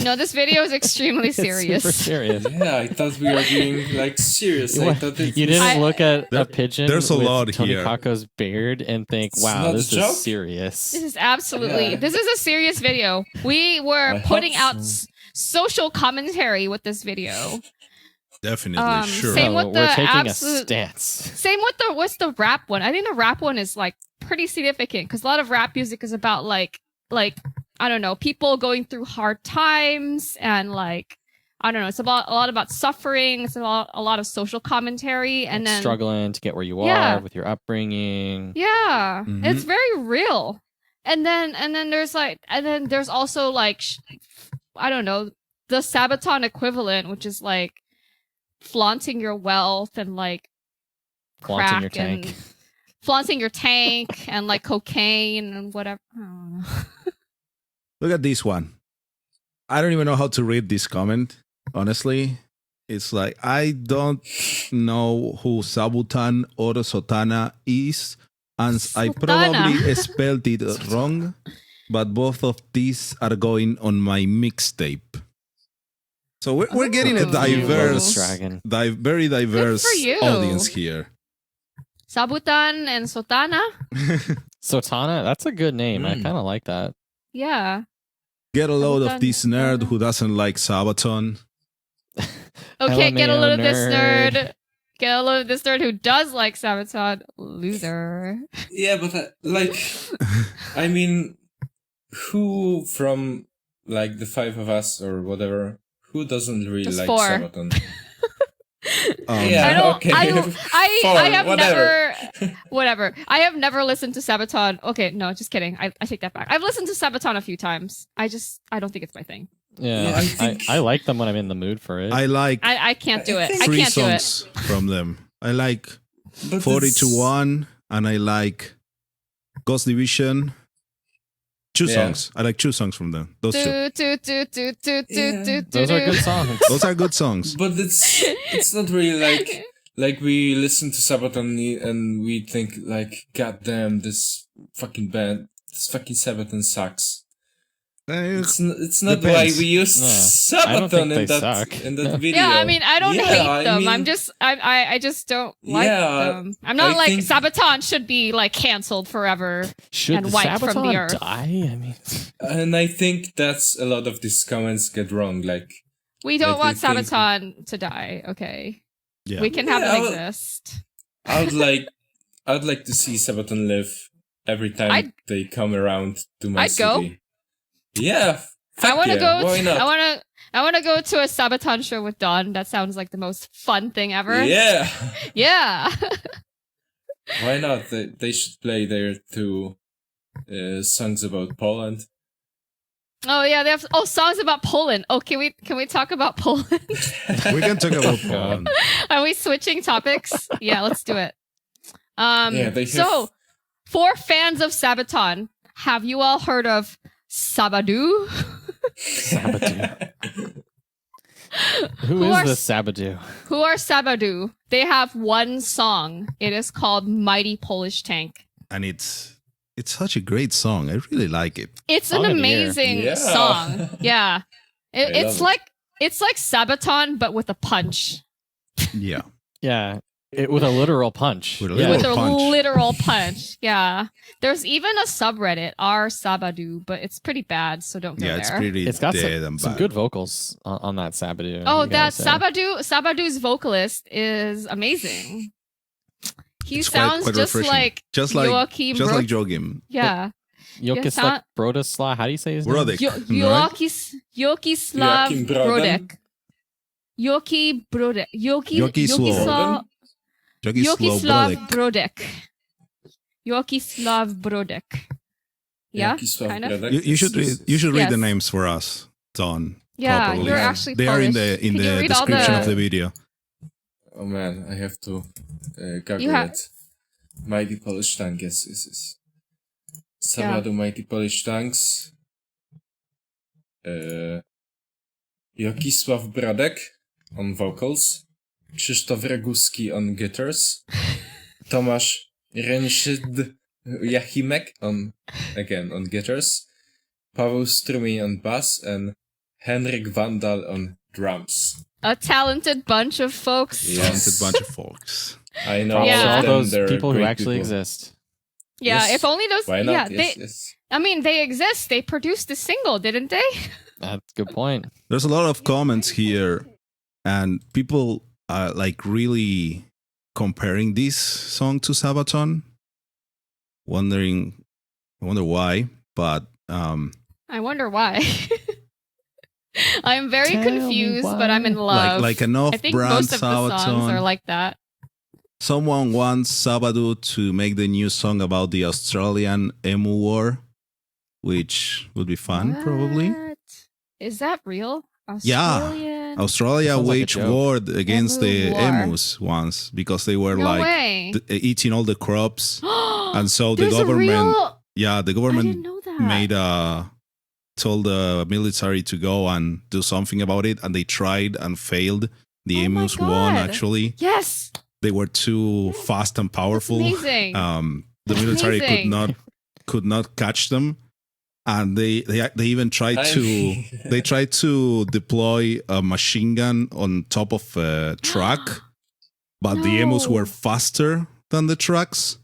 No, this video is extremely It's serious. super serious. Yeah, I thought we were being like serious. I What? thought it You was- didn't look at There- a pigeon there's a with lot Tony here. Kako's beard and think, It's wow, not a this joke? is serious. This is absolutely. Yeah. This is a serious video. We were I putting hope out so. social commentary with this video. Definitely, sure. same So with we're the taking absolute- a stance. Same with the rap one. I think the rap one is like pretty significant because a lot of rap music is about like I don't know, people going through hard times and like I don't know. It's about a lot about suffering. It's about a lot of social commentary and then Struggling to get where you Yeah. are with your upbringing. Yeah, Mhm. it's very real. And then there's also like I don't know, the Sabaton equivalent, which is like flaunting your wealth and like Flaunting your crack and tank. flaunting your tank and like cocaine and whatever. I don't know. Look at this one. I don't even know how to read this comment, honestly. It's like, I don't know who Sabutan or Sotana is, and I Sotana. probably spelled it wrong, but both of these are going on my mixtape. So we're getting a Ooh. diverse, Dragon. very diverse for you. audience here. Sabutan and Sotana. Sotana, that's a good name. I Mm. kind of like that. Yeah. Get a load of Sabutan, this nerd Sotana. who doesn't like Sabaton. Okay, get a LMAO load of this nerd. nerd. Get a load of this nerd who does like Sabaton. Loser. Yeah, but like, I mean, who from like the five of us or whatever, who doesn't really Just like four. Sabaton? Yeah. I don't. okay. I have whatever. Whatever. I have never listened to Sabaton. Okay, no, just kidding. I take that back. I've listened to Sabaton a few times. I don't think it's my thing. Yeah, Yeah, I think- I like them when I'm in the mood for it. I like I can't do it. I three can't do it. songs from them. I like But 40 it's- to 1, and I like Ghost Division, Two Yeah. songs. I like two songs from them. Those two. Those are good songs. Those are good songs. But it's not really like we listen to Sabaton and we think like, God damn, this fucking band, this fucking Sabaton sucks. It's not why Depends. we use No, I don't think Sabaton they suck. in that video. Yeah, I mean, I don't hate them. mean, I just don't like Yeah, them. I'm not I like think- Sabaton should be like canceled forever. Should And wiped from the Sabaton earth. die? I mean, and I think that's a lot of these comments get wrong. Like, We don't I want think- Sabaton to die. Okay, Yeah. we can have Yeah, them well- exist. I'd like to see Sabaton live every time I'd- they come around to my I'd go. city. Yeah, I want to go. Why not? I want to go to a Sabaton show with Dawn. That sounds like the most fun thing ever. Yeah, Yeah. why not? They should play their two songs about Poland. Oh yeah, they have songs about Poland. Oh, can we talk about Poland? We can talk about Poland. Are we switching topics? Yeah, let's do it. Yeah, they have- So, for fans of Sabaton, have you all heard of Sabadu? Sabadoo. Who Who are is this Sabadoo? Who are Sabadu? They have one song. It is called Mighty Polish Tank. And it's such a great song. I really like it. It's Song an of the year. amazing Yeah. song. Yeah. I It's love it's like Sabaton but with a punch. Yeah. Yeah, with a literal punch. With a Yeah. With literal a punch. literal punch. Yeah. There's even a subreddit, r Sabadu, but it's pretty bad, so don't go Yeah, it's there. pretty It's got dead and some bad. good vocals on that Sabadoo. Oh, you that gotta say. Sabadu's vocalist is amazing. He It's sounds quite just refreshing. like just like Joachim just Bro- like Joachim. Yeah. Jokislav Brodoslav. How do you say his name? Brodek. Jokislav Joachim Broden? Brodek. Joki Brodek. Jokislav. Jokislav Brodek. Jokislav Brodek. Yeah, Jakislav kind of. Brodek You should read the Yes. names for us, Don. Yeah, properly. you're actually They are in Polish. the Can you read all description the- of the video. Oh man, I have to calculate. You have- Mighty Polish Tank, yes. Sabadu Mighty Polish Tanks. Jokisław Brodek on vocals. Krzysztof Raguski on guitars. Tomasz Renszyd Jachimek on guitars. Paweł Strumień on bass and Henryk Vandal on drums. A talented bunch of folks. Yeah. Talented bunch of folks. I know Yeah. all all of them, those they're people who great actually people. exist. Yeah, Yes. if only those. Why not? Yeah, Yes. I mean, they exist. They produced a single, didn't they? That's a good point. There's a lot of comments here, and people are like really comparing this song to Sabaton. I wonder why, but I wonder why. I'm very Tell me confused, but I'm in why. love. like an I think off-brand most of the songs are Sabaton. like that. Someone wants Sabadu to make the new song about the Australian emu war, which would be fun, probably. What? Is that real? Yeah. Australian? Australia Sounds like a waged joke. war against Emu the war. emus once because they were No like way. eating all the crops, and so the There's a government, real... yeah, the I government didn't know that. made told the military to go and do something about it, and they tried and failed. The Oh my emus won. God. Actually, Yes. they were too fast and powerful. Amazing. The That's military amazing. could not catch them, and they even tried they tried to deploy a machine gun on top of a truck, but the emus No. were faster than the trucks,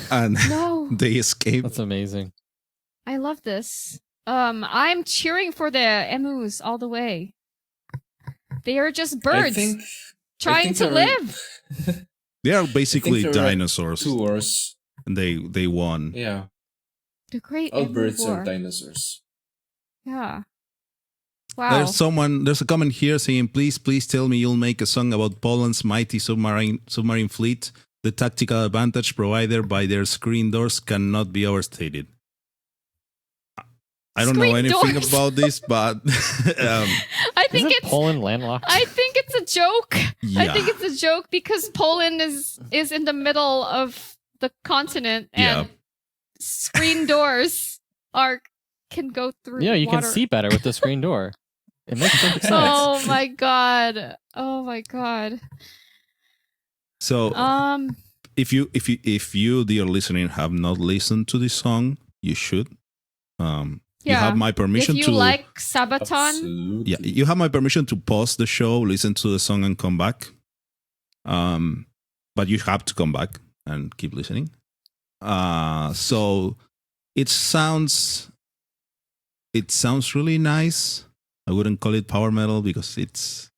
and No. they escaped. That's amazing. I love this. I'm cheering for the emus all the way. They are just birds trying to live. They are basically there were dinosaurs, Two wars. and they won. Yeah. The great All emu birds war. are dinosaurs. Yeah. Wow. There's a comment here saying, please tell me you'll make a song about Poland's mighty submarine fleet. The tactical advantage provided by their screen doors cannot be overstated. I don't know Screen anything doors. about this, but I think Isn't it's Poland landlocked? I think it's a joke. I yeah. think it's a joke because Poland is in the middle of the continent and Yeah. screen doors arc can go through. Yeah, you water. can see better with the screen door. It makes perfect sense. Oh my god! Oh my god! So if you dear listening have not listened to this song, you should. You have my permission if to you like Sabaton. Absolutely. Yeah, you have my permission to pause the show, listen to the song, and come back. But you have to come back and keep listening. So it sounds really nice. I wouldn't call it power metal because it's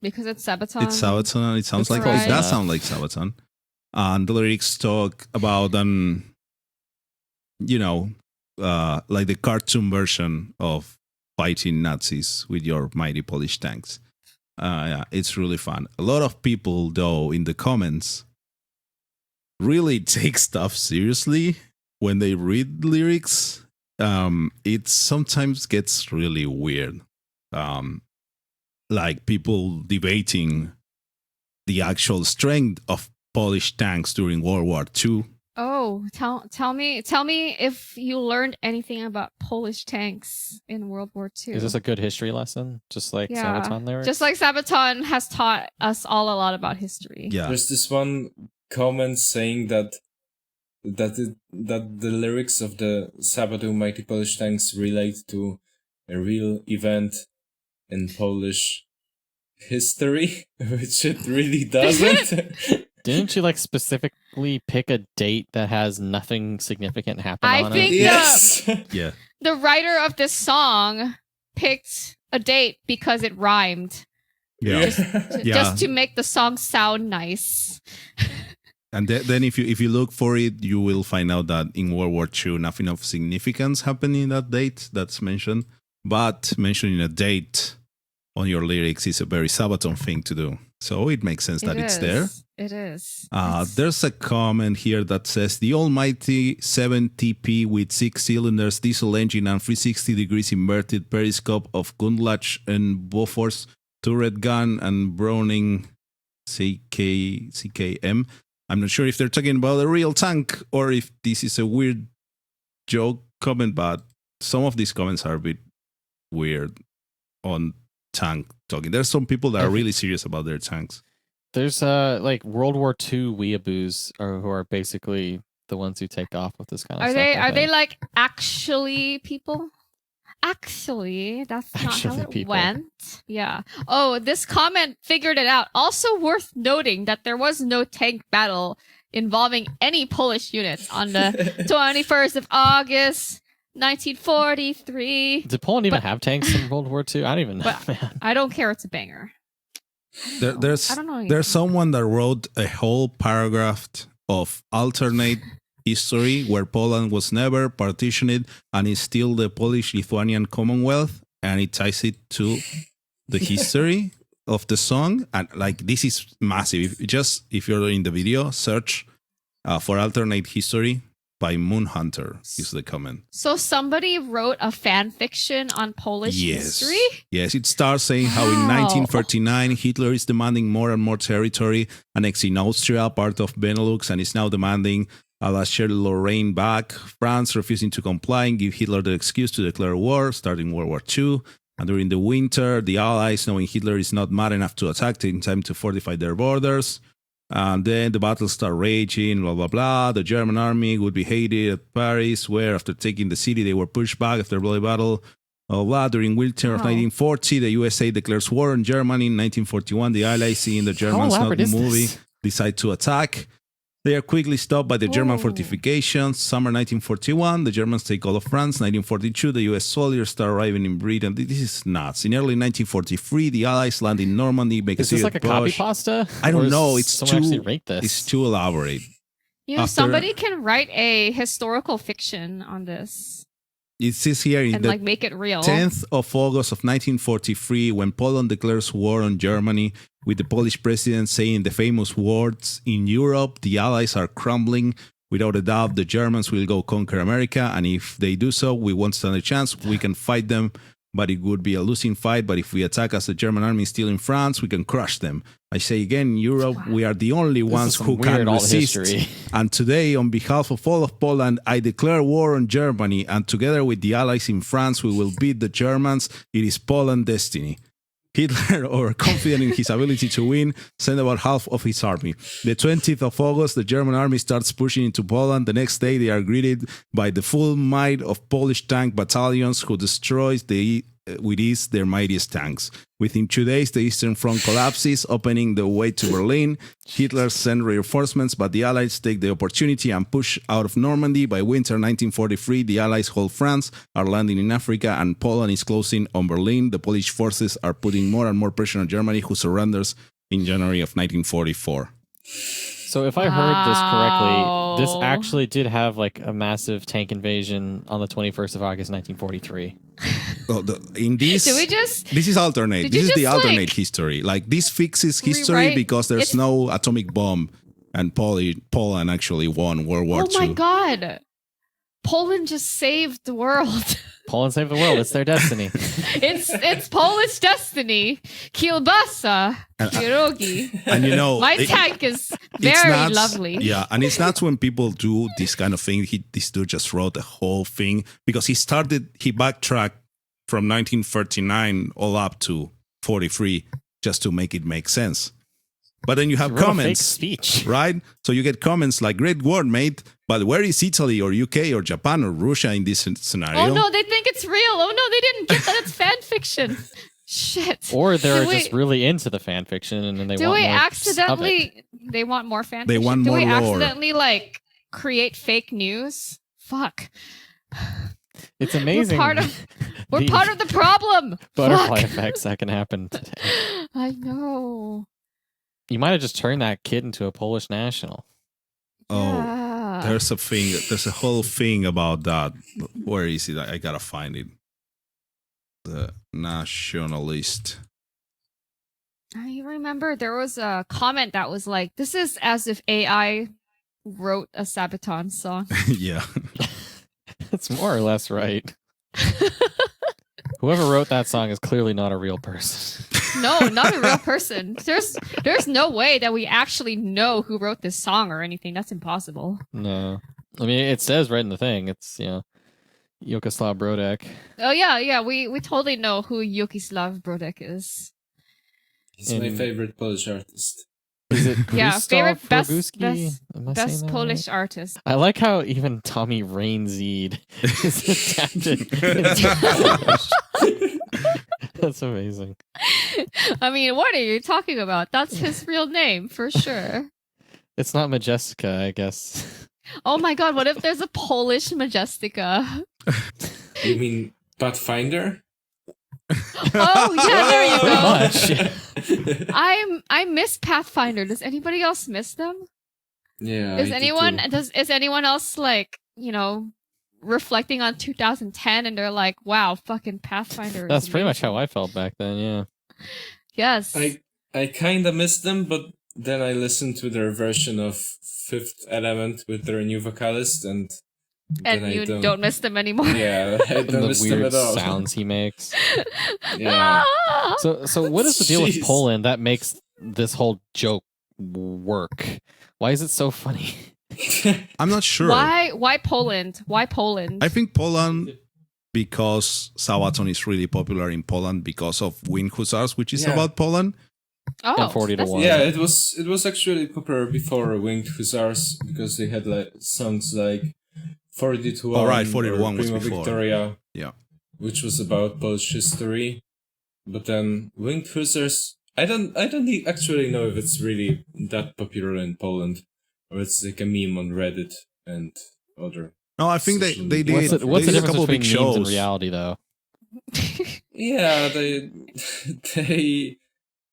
Sabaton. It's Sabaton. It sounds It's like right. it does sound like Sabaton. And the lyrics talk about like the cartoon version of fighting Nazis with your mighty Polish tanks. Yeah, it's really fun. A lot of people, though, in the comments really take stuff seriously when they read lyrics. It sometimes gets really weird. Like people debating the actual strength of Polish tanks during World War II. Oh, tell me if you learned anything about Polish tanks in World War II. Is this a good history lesson? Just like Sabaton lyrics? Just like Sabaton has taught us all a lot about history. Yeah. There's this one comment saying that the lyrics of the Sabadu Mighty Polish Tanks relate to a real event in Polish history, which it really doesn't. Didn't you like specifically pick a date that has nothing significant happen I on think it? Yes. Yeah. The writer of this song picked a date because it rhymed. Yeah. Just to make the song sound nice. And then if you look for it, you will find out that in World War II, nothing of significance happened in that date that's mentioned. But mentioning a date on your lyrics is a very Sabaton thing to do. So it makes sense that it's there. It is. There's a comment here that says, the almighty 7TP with 6 cylinders, diesel engine, and 360 degrees inverted periscope of Gundlach and Bofors turret gun and Browning CKM. I'm not sure if they're talking about a real tank or if this is a weird joke comment, but some of these comments are a bit weird on tank talking. There's some people that are really serious about their tanks. There's like World War II weeaboos who are basically the ones who take off with this kind of stuff. Are they like actually people? Actually, that's not how it people. went. Yeah. Oh, this comment figured it out. Also worth noting that there was no tank battle involving any Polish units on the 21st of August, 1943. Did Poland even have tanks in World War II? I don't even know, man. I don't care. It's a banger. There's I don't know. There's someone that wrote a whole paragraph of alternate history where Poland was never partitioned and is still the Polish-Lithuanian Commonwealth, and it ties it to the history of the song. And like, this is massive. If you're in the video, search for alternate history by Moonhunter is the comment. So somebody wrote a fan fiction on Polish history? Yes, it starts saying how in 1939 Hitler is demanding more and more territory annexing Austria, part of Benelux, and is now demanding Alsace-Lorraine back. France refusing to comply and give Hitler the excuse to declare war, starting World War II. And during the winter, the Allies, knowing Hitler is not mad enough to attack, taking time to fortify their borders. And then the battles start raging, blah, blah, blah. The German army would be hated at Paris, where after taking the city, they were pushed back after a bloody battle. Blah, blah. During winter of 1940, the USA declares war on Germany. In 1941, the Allies, seeing the Germans not moving, decide to attack. They are quickly stopped by the German fortifications. Summer 1941, the Germans take all of France. 1942, the US soldiers start arriving in Britain. This is nuts. In early 1943, the Allies land in Normandy, make a Is this like a copy push. pasta? I don't know. It's too elaborate. You know, somebody can write a historical fiction on this. It says here in and the like make it real. 10th of August of 1943, when Poland declares war on Germany, with the Polish president saying the famous words, "In Europe, the Allies are crumbling. Without a doubt, the Germans will go conquer America, and if they do so, we won't stand a chance. We can fight them but it would be a losing fight. But if we attack as the German army is still in France, we can crush them. I say again, in Europe, we are the only ones who can resist. And today, on behalf of all of Poland, I declare war on Germany. And together with the allies in France, we will beat the Germans. It is Poland's destiny. Hitler, overconfident in his ability to win, sent about half of his army. The 20th of August, the German army starts pushing into Poland. The next day, they are greeted by the full might of Polish tank battalions who destroys with ease their mightiest tanks. Within 2 days, the Eastern Front collapses, opening the way to Berlin. Hitler sent reinforcements, but the Allies take the opportunity and push out of Normandy. By winter 1943, the Allies hold France, are landing in Africa, and Poland is closing on Berlin. The Polish forces are putting more and more pressure on Germany, who surrenders in January of 1944. So if I heard this correctly, this actually did have like a massive tank invasion on the 21st of August, 1943. This is alternate. This is the alternate history. Like, this fixes history because there's no atomic bomb, and Poland actually won World War II. Oh my God. Poland just saved the world. Poland saved the world. It's their destiny. It's Polish destiny. Kielbasa, pierogi. And you know, my tank is very lovely. Yeah, and it's not when people do this kind of thing. This dude just wrote the whole thing because he backtracked from 1939 all up to 43 just to make it make sense. But then you have comments, speech, right? So you get comments like, "Great word, mate, but where is Italy or UK or Japan or Russia in this scenario?" Oh no, they think it's real. Oh no, they didn't get that. It's fan fiction. Shit. Or they're just really into the fan fiction and then they want more accidentally? They want more fan fiction. They want more lore. Do we accidentally like create fake news? Fuck. It's amazing. We're part of the problem. Butterfly effects that can happen today. I know. You might have just turned that kid into a Polish national. Oh, there's a thing. There's a whole thing about that. Where is it? I gotta find it. The nationalist. I remember there was a comment that was like, "This is as if AI wrote a Sabaton song." Yeah. That's more or less right. Whoever wrote that song is clearly not a real person. No, not a real person. There's no way that we actually know who wrote this song or anything. That's impossible. No. I mean, it says right in the thing. It's, Yokoslav Brodek. Oh, yeah. We totally know who Yokoslav Brodek is. He's my favorite Polish artist. Is it favorite best Polish artist. I like how even Tommy Rainseed is adapted. That's amazing. I mean, what are you talking about? That's his real name for sure. It's not Majestica, I guess. Oh my God! What if there's a Polish Majestica? You mean Pathfinder? Oh yeah, there you go. I miss Pathfinder. Does anybody else miss them? Yeah. Is anyone else like, reflecting on 2010 and they're like, wow, fucking Pathfinder. That's pretty much how I felt back then, yeah. Yes. I kind of miss them, but then I listened to their version of Fifth Element with their new vocalist, and you don't miss them anymore. Yeah, I don't miss them at all. The weird sounds he makes. Yeah. So what is the deal with Poland that makes this whole joke work? Why is it so funny? I'm not sure. Why Poland? Why Poland? I think Poland because Sabaton is really popular in Poland because of Winged Hussars, which is about Poland. Oh, and 40 to 1. Yeah, it was actually popular before Winged Hussars because they had like songs like 40 to 1. Oh, right, 40 to 1 was Prima before. Victoria, yeah, which was about Polish history. But then Winged Hussars, I don't actually know if it's really that popular in Poland or it's like a meme on Reddit and other. No, I think they did. What's the did a difference couple between big memes shows and reality, though? Yeah, they.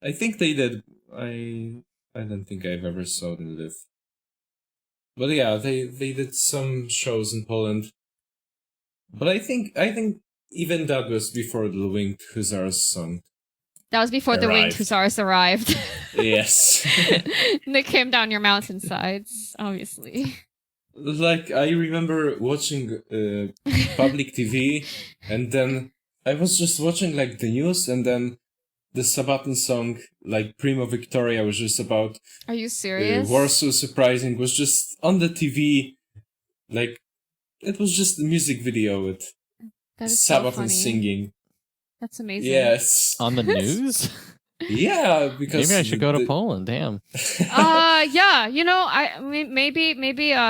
I think they did. I don't think I've ever saw them live. But yeah, they did some shows in Poland. But I think even that was before the Winged Hussars song. That was before the Winged Hussars arrived. Yes. They came down your mountainsides, obviously. Like, I remember watching public TV, and then I was just watching like the news, and then the Sabaton song, like Prima Victoria, was just about Are you serious? Warsaw Surprising was just on the TV. Like, it was just a music video with That is so Sabaton funny. singing. That's amazing. Yes. On the news? Yeah, because Maybe I should go to Poland. Damn. Yeah, maybe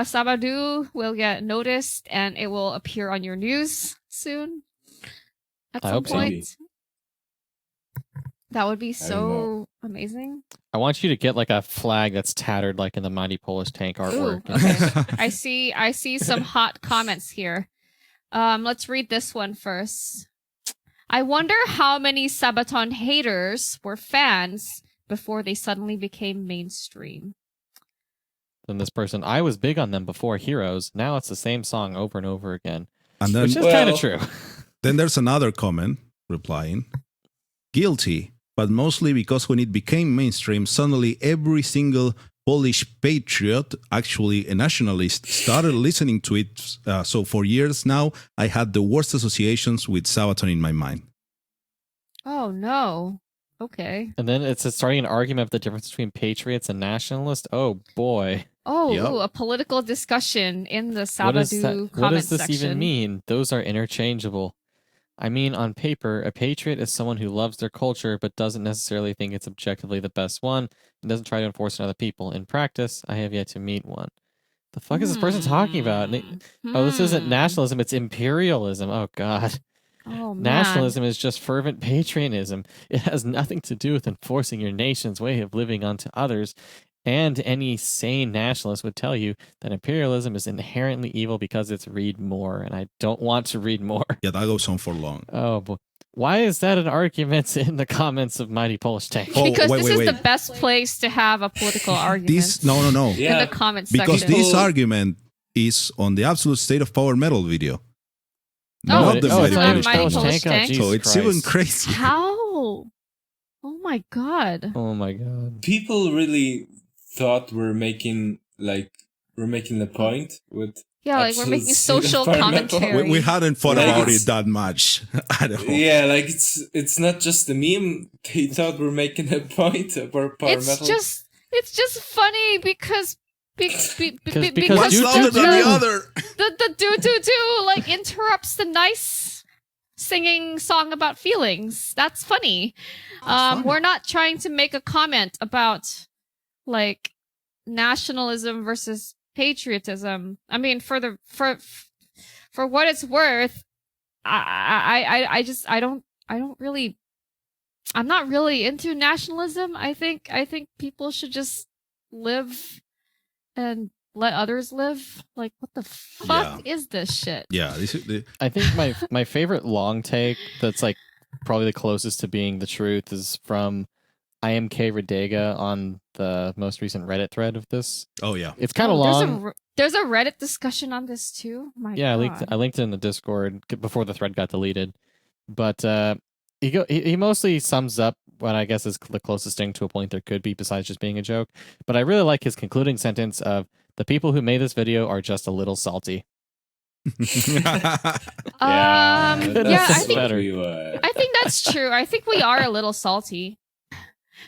Sabadu will get noticed and it will appear on your news soon. At I some hope so. point. That would be don't so amazing. I want you to get like a flag that's tattered like in the Mighty Polish Tank artwork. Ooh, okay. I see some hot comments here. Let's read this one first. I wonder how many Sabaton haters were fans before they suddenly became mainstream. Then this person, I was big on them before Heroes. Now it's the same song over and over again. And then, Which is kind of true. then there's another comment replying, guilty, but mostly because when it became mainstream, suddenly every single Polish patriot, actually a nationalist, started listening to it. So for years now, I had the worst associations with Sabaton in my mind. Oh no. Okay. And then it's starting an argument of the difference between patriots and nationalists. Oh boy. Oh, Yep. ooh, a political discussion in the What does, Sabadu what comment does this section. even mean? Those are interchangeable. I mean, on paper, a patriot is someone who loves their culture but doesn't necessarily think it's objectively the best one and doesn't try to enforce it on other people. In practice, I have yet to meet one. The fuck is this person talking about? Oh, this isn't nationalism, it's imperialism. Oh, God. Oh, man. Nationalism is just fervent patriotism. It has nothing to do with enforcing your nation's way of living onto others. And any sane nationalist would tell you that imperialism is inherently evil because it's read more, and I don't want to read more. Yeah, that goes on for long. Oh boy. Why is that an argument in the comments of Mighty Polish Tank? Oh, Because wait, this wait, is wait. the best place to have a political argument. No. In Yeah. the comments Because section. this argument is on the Absolute State of Power metal video. Oh, Not it- the oh, it's it's Mighty on Polish Mighty Tank. Polish Tank? Jesus So it's Christ. even crazy. How? Oh my god. Oh my god. People really thought we're making a point with. Yeah, like we're Absolute making state of social power metal. commentary. We hadn't thought Like about it's- it that much at all. Yeah, like it's not just a meme. They thought we're making a point about power it's metal. just funny because because One's do, louder do, than the do. other. the do like interrupts the nice singing song about feelings. That's funny. We're not trying to make a comment about like nationalism versus patriotism. I mean, for what it's worth, I'm not really into nationalism. I think people should just live and let others live. Like, what the fuck is this shit? Yeah, this is I think my favorite long take that's like probably the closest to being the truth is from IMK Radega on the most recent Reddit thread of this. oh yeah. It's kind of long. There's a Reddit discussion on this too. My Yeah, God. I linked it in the Discord before the thread got deleted. But he mostly sums up what I guess is the closest thing to a point there could be besides just being a joke. But I really like his concluding sentence of the people who made this video are just a little salty. Yeah, That's I just think better. I think that's true. I think we are a little salty.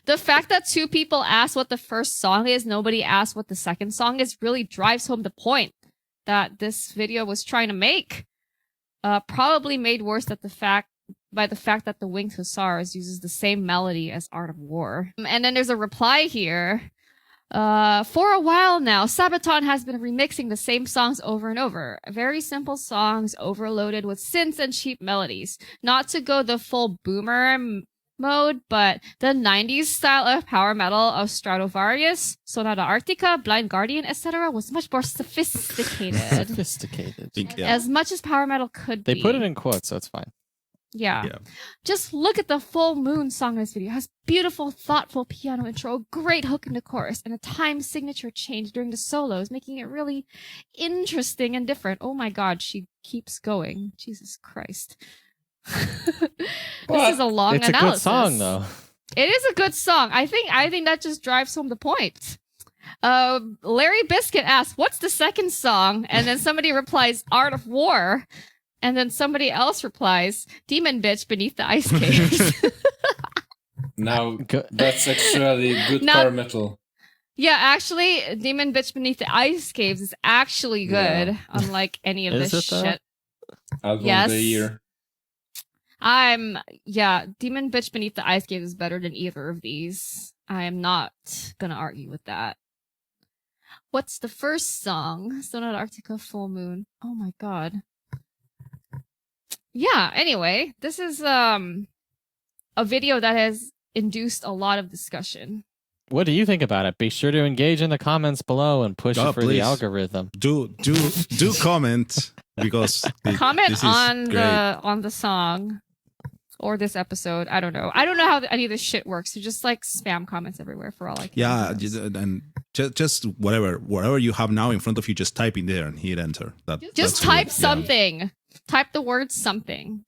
The fact that two people asked what the first song is, nobody asked what the second song is, really drives home the point that this video was trying to make. Probably made worse by the fact that the Winged Hussars uses the same melody as Art of War. And then there's a reply here. For a while now, Sabaton has been remixing the same songs over and over. Very simple songs overloaded with synths and cheap melodies. Not to go the full boomer mode, but the 90s style of power metal of Stratovarius, Sonata Arctica, Blind Guardian, etc. was much more sophisticated. Sophisticated. Yeah. As much as power metal could They be. put it in quotes, so it's fine. Yeah. Yeah. Just look at the full moon song in this video. It has beautiful, thoughtful piano intro, a great hook in the chorus, and a time signature change during the solos, making it really interesting and different. Oh my god, she keeps going. Jesus Christ. This is a long It's a analysis. good song, though. It is a good song. I think that just drives home the point. Larry Biscuit asks, "What's the second song?" And then somebody replies, "Art of War." And then somebody else replies, "Demon bitch beneath the ice caves." Now, that's actually good Now- power metal. Yeah, actually, Demon bitch beneath the ice caves is actually good, Yeah. unlike any of Is this it, though? shit. Album Yes. of the year. Demon bitch beneath the ice caves is better than either of these. I am not gonna argue with that. What's the first song? Sonata Arctica Full Moon. Oh my god. Yeah, anyway, this is a video that has induced a lot of discussion. What do you think about it? Be sure to engage in the comments below and push it for please. the algorithm. Do comment because Comment this is on great. the song or this episode. I don't know how any of this shit works. So just like spam comments everywhere for all I can. Yeah, and just whatever you have now in front of you, just type in there and hit enter. Just that's type good. something. Type the word something.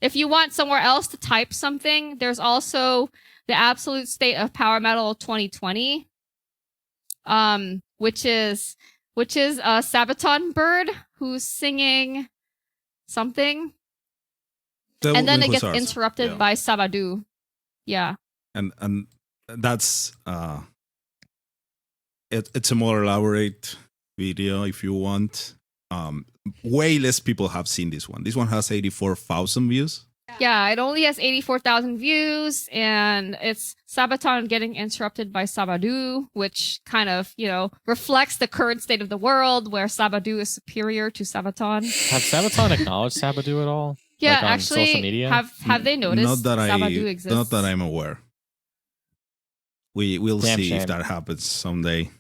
If you want somewhere else to type something, there's also the Absolute State of Power Metal 2020, which is a Sabaton bird who's singing something, and then it gets interrupted by Sabadu. Yeah, and that's it's a more elaborate video if you want. Way less people have seen this one. This one has 84,000 views. Yeah, it only has 84,000 views, and it's Sabaton getting interrupted by Sabadu, which kind of, reflects the current state of the world, where Sabadu is superior to Sabaton. Have Sabaton acknowledged Sabadoo at all? Yeah, Like on actually, social media? have they noticed Sabadu exists? Not that I'm aware. We'll Damn see shame. if that happens someday.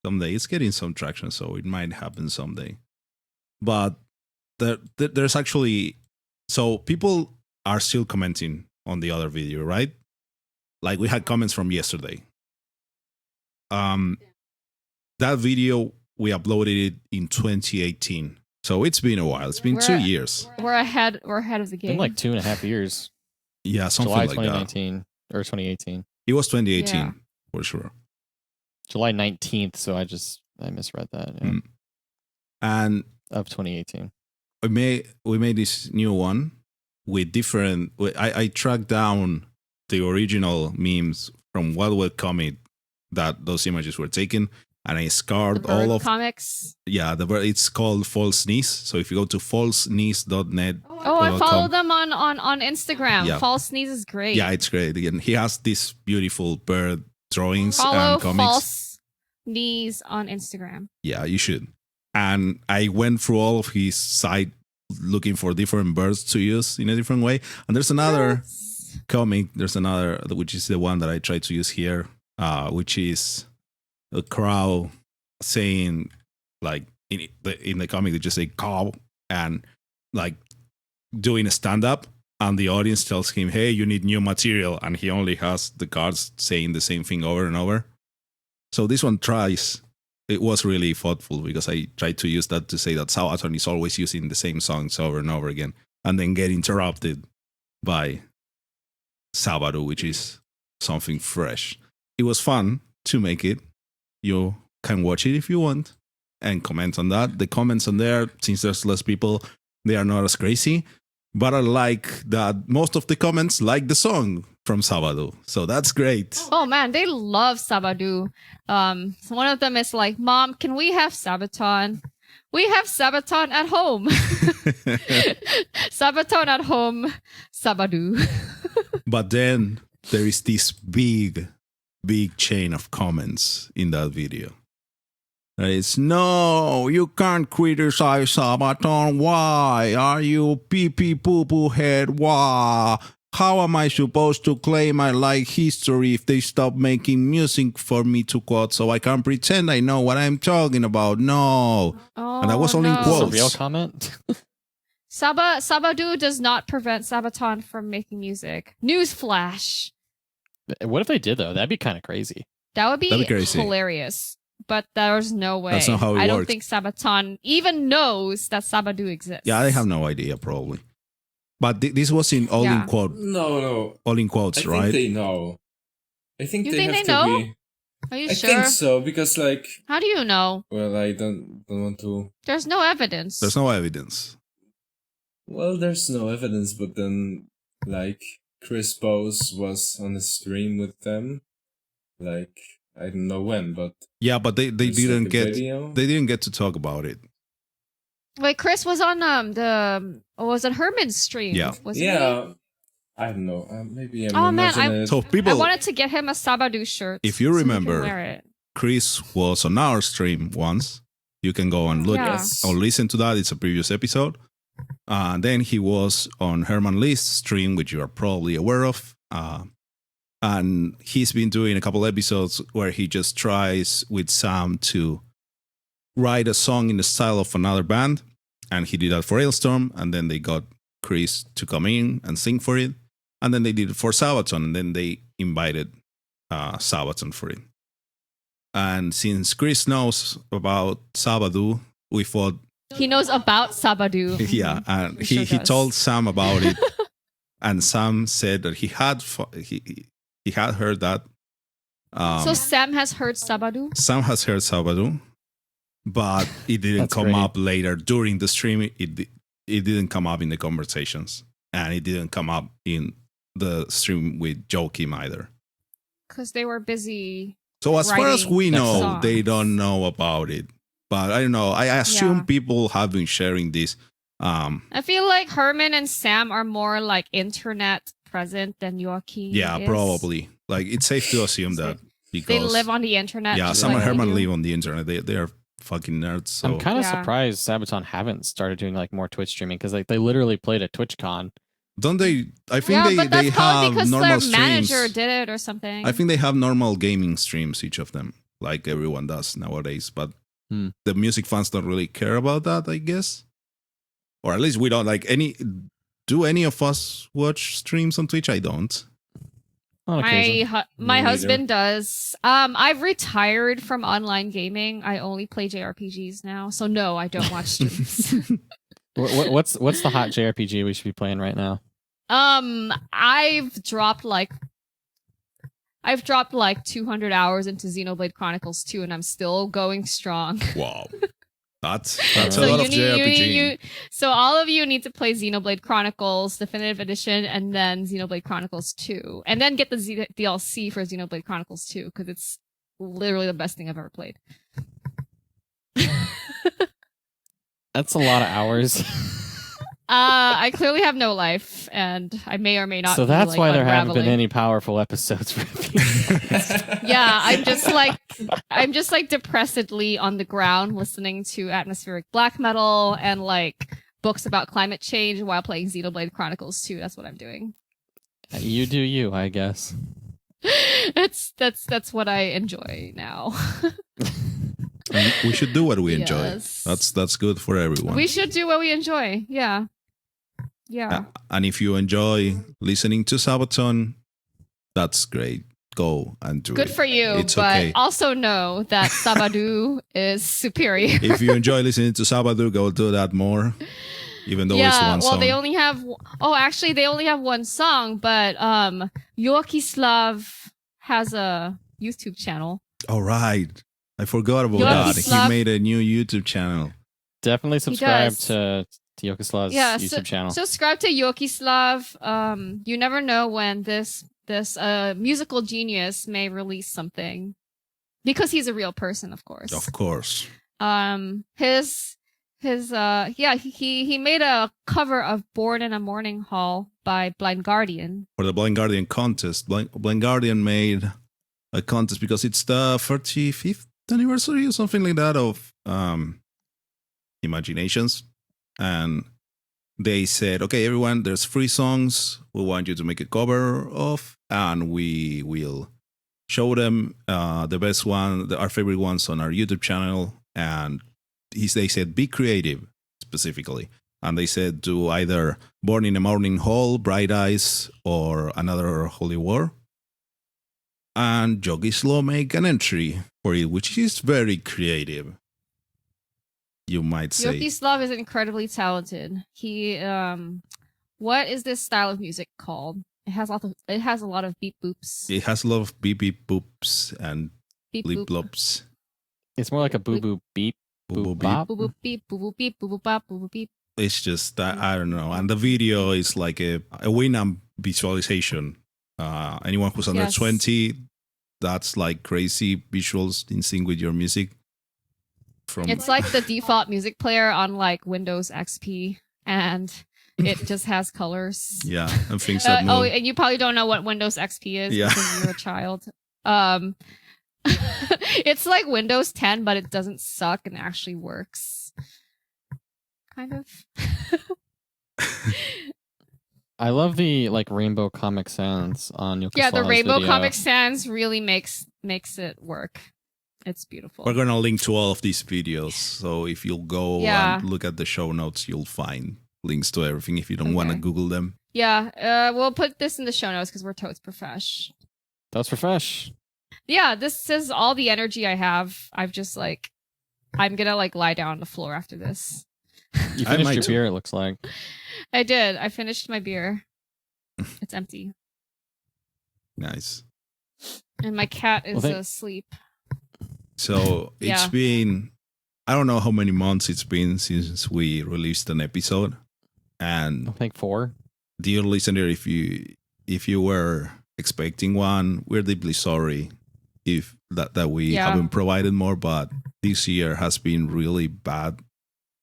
Someday it's getting some traction, so it might happen someday. But there's actually, so people are still commenting on the other video, right? Like we had comments from yesterday. That video we uploaded it in 2018, so it's been a while. It's been 2 years. We're ahead of the game. Been like 2.5 years. Yeah, something July like 2019 or 2018. It was 2018 Yeah. for sure. July 19th. So I misread that. Yeah. And Of 2018. we made this new one with different. I tracked down the original memes from Wild Comic that those images were taken, and I scarred the all bird of. comics. Yeah, it's called False Sneeze. So if you go to falsesneeze.net. Oh, I follow them on Instagram. Yeah. False Sneeze is great. Yeah, it's great. Again, he has these beautiful bird drawings Follow and comics. False Sneeze on Instagram. Yeah, you should. And I went through all of his site looking for different birds to use in a different way. And there's another comic. There's another, which is the one that I try to use here, which is a crow saying, like, in the comic, they just say cow and like doing a stand-up. And the audience tells him, hey, you need new material. And he only has the cards saying the same thing over and over. So this one tries. It was really thoughtful because I tried to use that to say that Sabaton is always using the same songs over and over again and then get interrupted by Sabadu, which is something fresh. It was fun to make it. You can watch it if you want and comment on that. The comments on there, since there's less people, they are not as crazy. But I like that most of the comments like the song from Sabadu. So that's great. Oh man, they love Sabadu. So one of them is like, Mom, can we have Sabaton? We have Sabaton at home. Sabaton at home, Sabadu. But then there is this big chain of comments in that video. It's, no, you can't criticize Sabaton. Why are you pee-pee poo-poo head? Why? How am I supposed to claim I like history if they stop making music for me to quote so I can pretend I know what I'm talking about? No. And that was only in Is this a quotes. real comment? Sabadu does not prevent Sabaton from making music. Newsflash. What if they did, though? That'd be kind of crazy. That would be That'd be crazy. Hilarious. But there's no way. That's not how it I don't works. think Sabaton even knows that Sabadu exists. Yeah, they have no idea, probably. But this was in all in quote, No. all in quotes, I right? think they know. I think You they think have they to know? be. Are you I sure? think so because, like, How do you know? well, I don't want to. There's no evidence. There's no evidence. Well, there's no evidence, but then, like, Chris Bose was on a stream with them. Like, I don't know when, but Yeah, but they there's, didn't like, a get video. they didn't get to talk about it. Wait, Chris was on was it Herman's stream? Yeah. Wasn't Yeah, I don't know. Maybe I'm Oh, man, imagining it. So he? I people, wanted to get him a Sabadu shirt. if you so he can remember, wear it. Chris was on our stream once. You can go and look Yeah. Yes. or listen to that. It's a previous episode. Then he was on Herman Lee's stream, which you are probably aware of. And he's been doing a couple episodes where he just tries with Sam to write a song in the style of another band. And he did that for Hailstorm. And then they got Chris to come in and sing for it. And then they did it for Sabaton. And then they invited Sabaton for it. And since Chris knows about Sabadu, we thought, He knows about Sabadu. yeah, and He he sure does. told Sam about it, and Sam said that he had heard that. So Sam has heard Sabadu? Sam has heard Sabadu, but it didn't That's come great. up later during the stream. It didn't come up in the conversations, and it didn't come up in the stream with Joakim either. Because they were busy. So as far as Writing we know, songs. they don't know about it. But I don't know. I assume Yeah. people have been sharing this. I feel like Herman and Sam are more like internet present than Joachim Yeah, is. probably. Like it's safe to assume that because They live on the internet. yeah, just Sam and like we Herman do. live on the internet. They are fucking nerds. So I'm kind of Yeah. surprised Sabaton haven't started doing like more Twitch streaming because like they literally played at TwitchCon. don't they? I think Yeah, they but that's probably have because normal their manager streams. did it or something. I think they have normal gaming streams, each of them, like everyone does nowadays. But the music fans don't really care about that, I guess. Or at least we don't like any. Do any of us watch streams on Twitch? I don't. On occasion. My Me husband does. I've retired from online gaming. I only play JRPGs now. So no, I don't watch streams. What's the hot JRPG we should be playing right now? I've dropped like 200 hours into Xenoblade Chronicles 2 and I'm still going strong. Wow, that's So a lot of you JRPG. so all of you need to play Xenoblade Chronicles Definitive Edition and then Xenoblade Chronicles 2 and then get the DLC for Xenoblade Chronicles 2 because it's literally the best thing I've ever played. That's a lot of hours. I clearly have no life and I may or may not So be, that's like, why there haven't been unraveling. any powerful episodes for me. Yeah, I'm just like depressedly on the ground listening to atmospheric black metal and like books about climate change while playing Xenoblade Chronicles 2. That's what I'm doing. You do you, I guess. That's what I enjoy now. And we should do what we enjoy. Yes. That's good for everyone. We should do what we enjoy. Yeah. Yeah. And if you enjoy listening to Sabaton, that's great. Go and do Good it. for you, It's but okay. also know that Sabadu is superior. If you enjoy listening to Sabadu, go do that more. Even though it's Yeah, one well, song. they only have. Oh, actually, they only have one song, but Yorkislav has a YouTube channel. All right. I forgot about Yogi that. Slav- He made a new YouTube channel. Definitely subscribe does. to Yokoslav's Yeah, YouTube channel. Subscribe to Yorkislav. You never know when this musical genius may release something, because he's a real person, of course. Of course. He made a cover of "Born in a Morning Hall" by Blind Guardian. For the Blind Guardian contest, Blind Guardian made a contest because it's the 35th anniversary or something like that of Imaginations. And they said, okay, everyone, there's 3 songs we want you to make a cover of, and we will show them the best one, our favorite ones on our YouTube channel. And they said, be creative, specifically. And they said, do either Born in a Morning Hall, Bright Eyes, or Another Holy War. And Jogislaw make an entry for it, which is very creative, you might say. Yorkislav is incredibly talented. He what is this style of music called? It has a lot of beep boops. It has a lot of beep beep boops and Beep bleep boop. blops. It's more like a boo boo beep Boo boo boop beep. bop. Boop boop beep, boop boop beep, boop boop bop, boop boop beep. it's just I don't know. And the video is like a Winamp visualization. Anyone who's under Yes. 20, that's like crazy visuals in sync with your music. It's like the default music player on like Windows XP, and it just has colors. Yeah, and things that move. Oh, and you probably don't know what Windows XP is because you're a child. It's like Windows 10, but it doesn't suck and actually works. Kind of. I love the like rainbow Comic Sans on Yokosua's Yeah, the Rainbow video. Comic Sans really makes it work. It's beautiful. We're gonna link to all of these videos, so if you'll go and look at the show notes, you'll find links to everything. If you don't want to Google them, we'll put this in the show notes because we're totes profesh. That's profesh. Yeah, this is all the energy I have. I've just like, I'm gonna like lie down on the floor after this. You finished your beer, it looks like. I did. I finished my beer. It's empty. Nice. And my cat is asleep. So it's been, I don't know how many months it's been since we released an episode. And I think 4. Dear listener, if you were expecting one, we're deeply sorry if that we haven't provided more, but this year has been really bad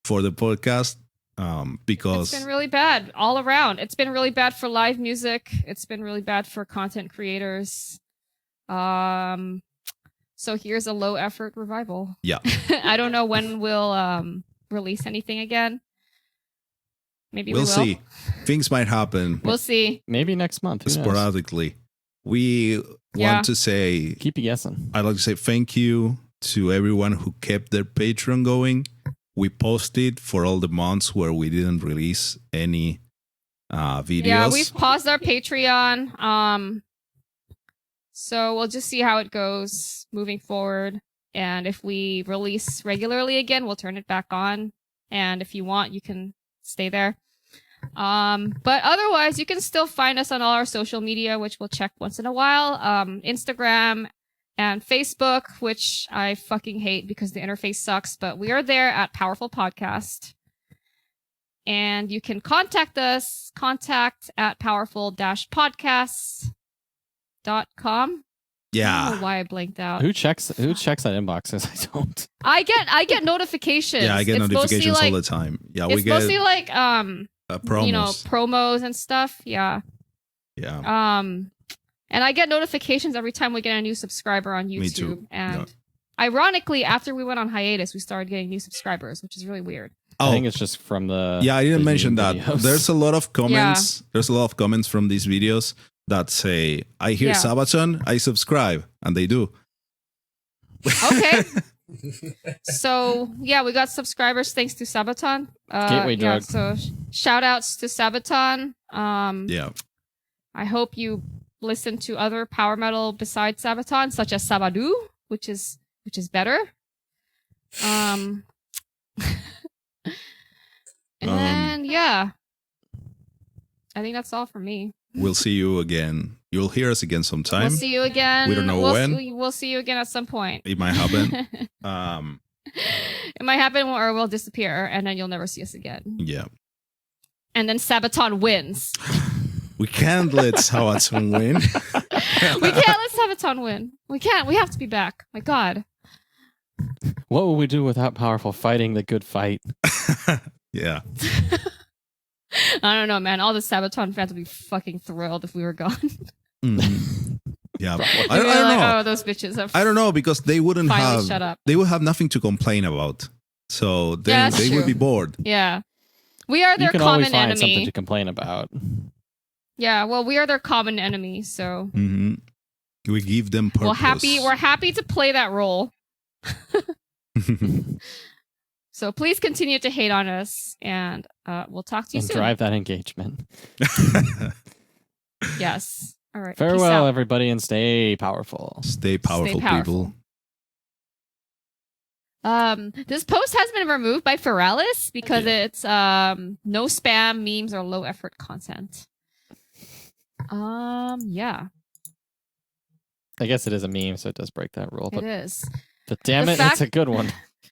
for the podcast. Because it's been really bad all around. It's been really bad for live music. It's been really bad for content creators. So here's a low effort revival. Yeah. I don't know when we'll release anything again. Maybe we'll we will. See. Things might happen. We'll see. Maybe next month. Who sporadically. knows? We want to say, keep you guessing. I'd like to say thank you to everyone who kept their Patreon going. We posted for all the months where we didn't release any videos. Yeah, we've paused our Patreon. So we'll just see how it goes moving forward. And if we release regularly again, we'll turn it back on. And if you want, you can stay there. But otherwise, you can still find us on all our social media, which we'll check once in a while. Instagram and Facebook, which I fucking hate because the interface sucks, but we are there at Powerful Podcast. And you can contact us, contact@powerful-podcasts.com. Yeah. I don't know why I blanked out. Who checks that inbox? I don't. I get notifications. Yeah, I get notifications all the time. Yeah, we get mostly like promos. You know, promos and stuff. Yeah. Yeah. And I get notifications every time we get a new subscriber on YouTube. Me too. And ironically, after we went on hiatus, we started getting new subscribers, which is really weird. I think it's just from the. Yeah, I didn't mention that. videos. There's a lot of comments. There's a lot of comments from these videos that say, "I hear Sabaton, I subscribe," and they do. Okay. So yeah, we got subscribers thanks to Sabaton. Gateway drug. So shout outs to Sabaton. Yeah. I hope you listen to other power metal besides Sabaton, such as Sabadu, which is better. And yeah, I think that's all for me. We'll see you again. You'll hear us again sometime. We'll see you again. We don't know when. We'll see you again at some point. It might happen. It might happen or we'll disappear and then you'll never see us again. Yeah. And then Sabaton wins. We can't let Sabaton win. We can't let Sabaton win. We can't. We have to be back. My God. What would we do without Powerful fighting the good fight? Yeah. I don't know, man. All the Sabaton fans would be fucking thrilled if we were gone. Mm-hmm. Yeah. I don't like, know. Oh, those bitches have I don't know because they wouldn't finally have. shut up. They would have nothing to complain about. So then they would be bored. Yeah. We are their you can common always find enemy. something to complain about. Yeah, well, we are their common enemy, so we give them purpose. We're happy to play that role. So please continue to hate on us, and we'll talk to you soon. And drive that engagement. Yes. All right. Farewell, everybody, and stay powerful. Stay powerful, people. This post has been removed by Ferralis because it's no spam, memes, or low effort content. Yeah. I guess it is a meme, so it does break that rule. It is. But damn it, it's a good one.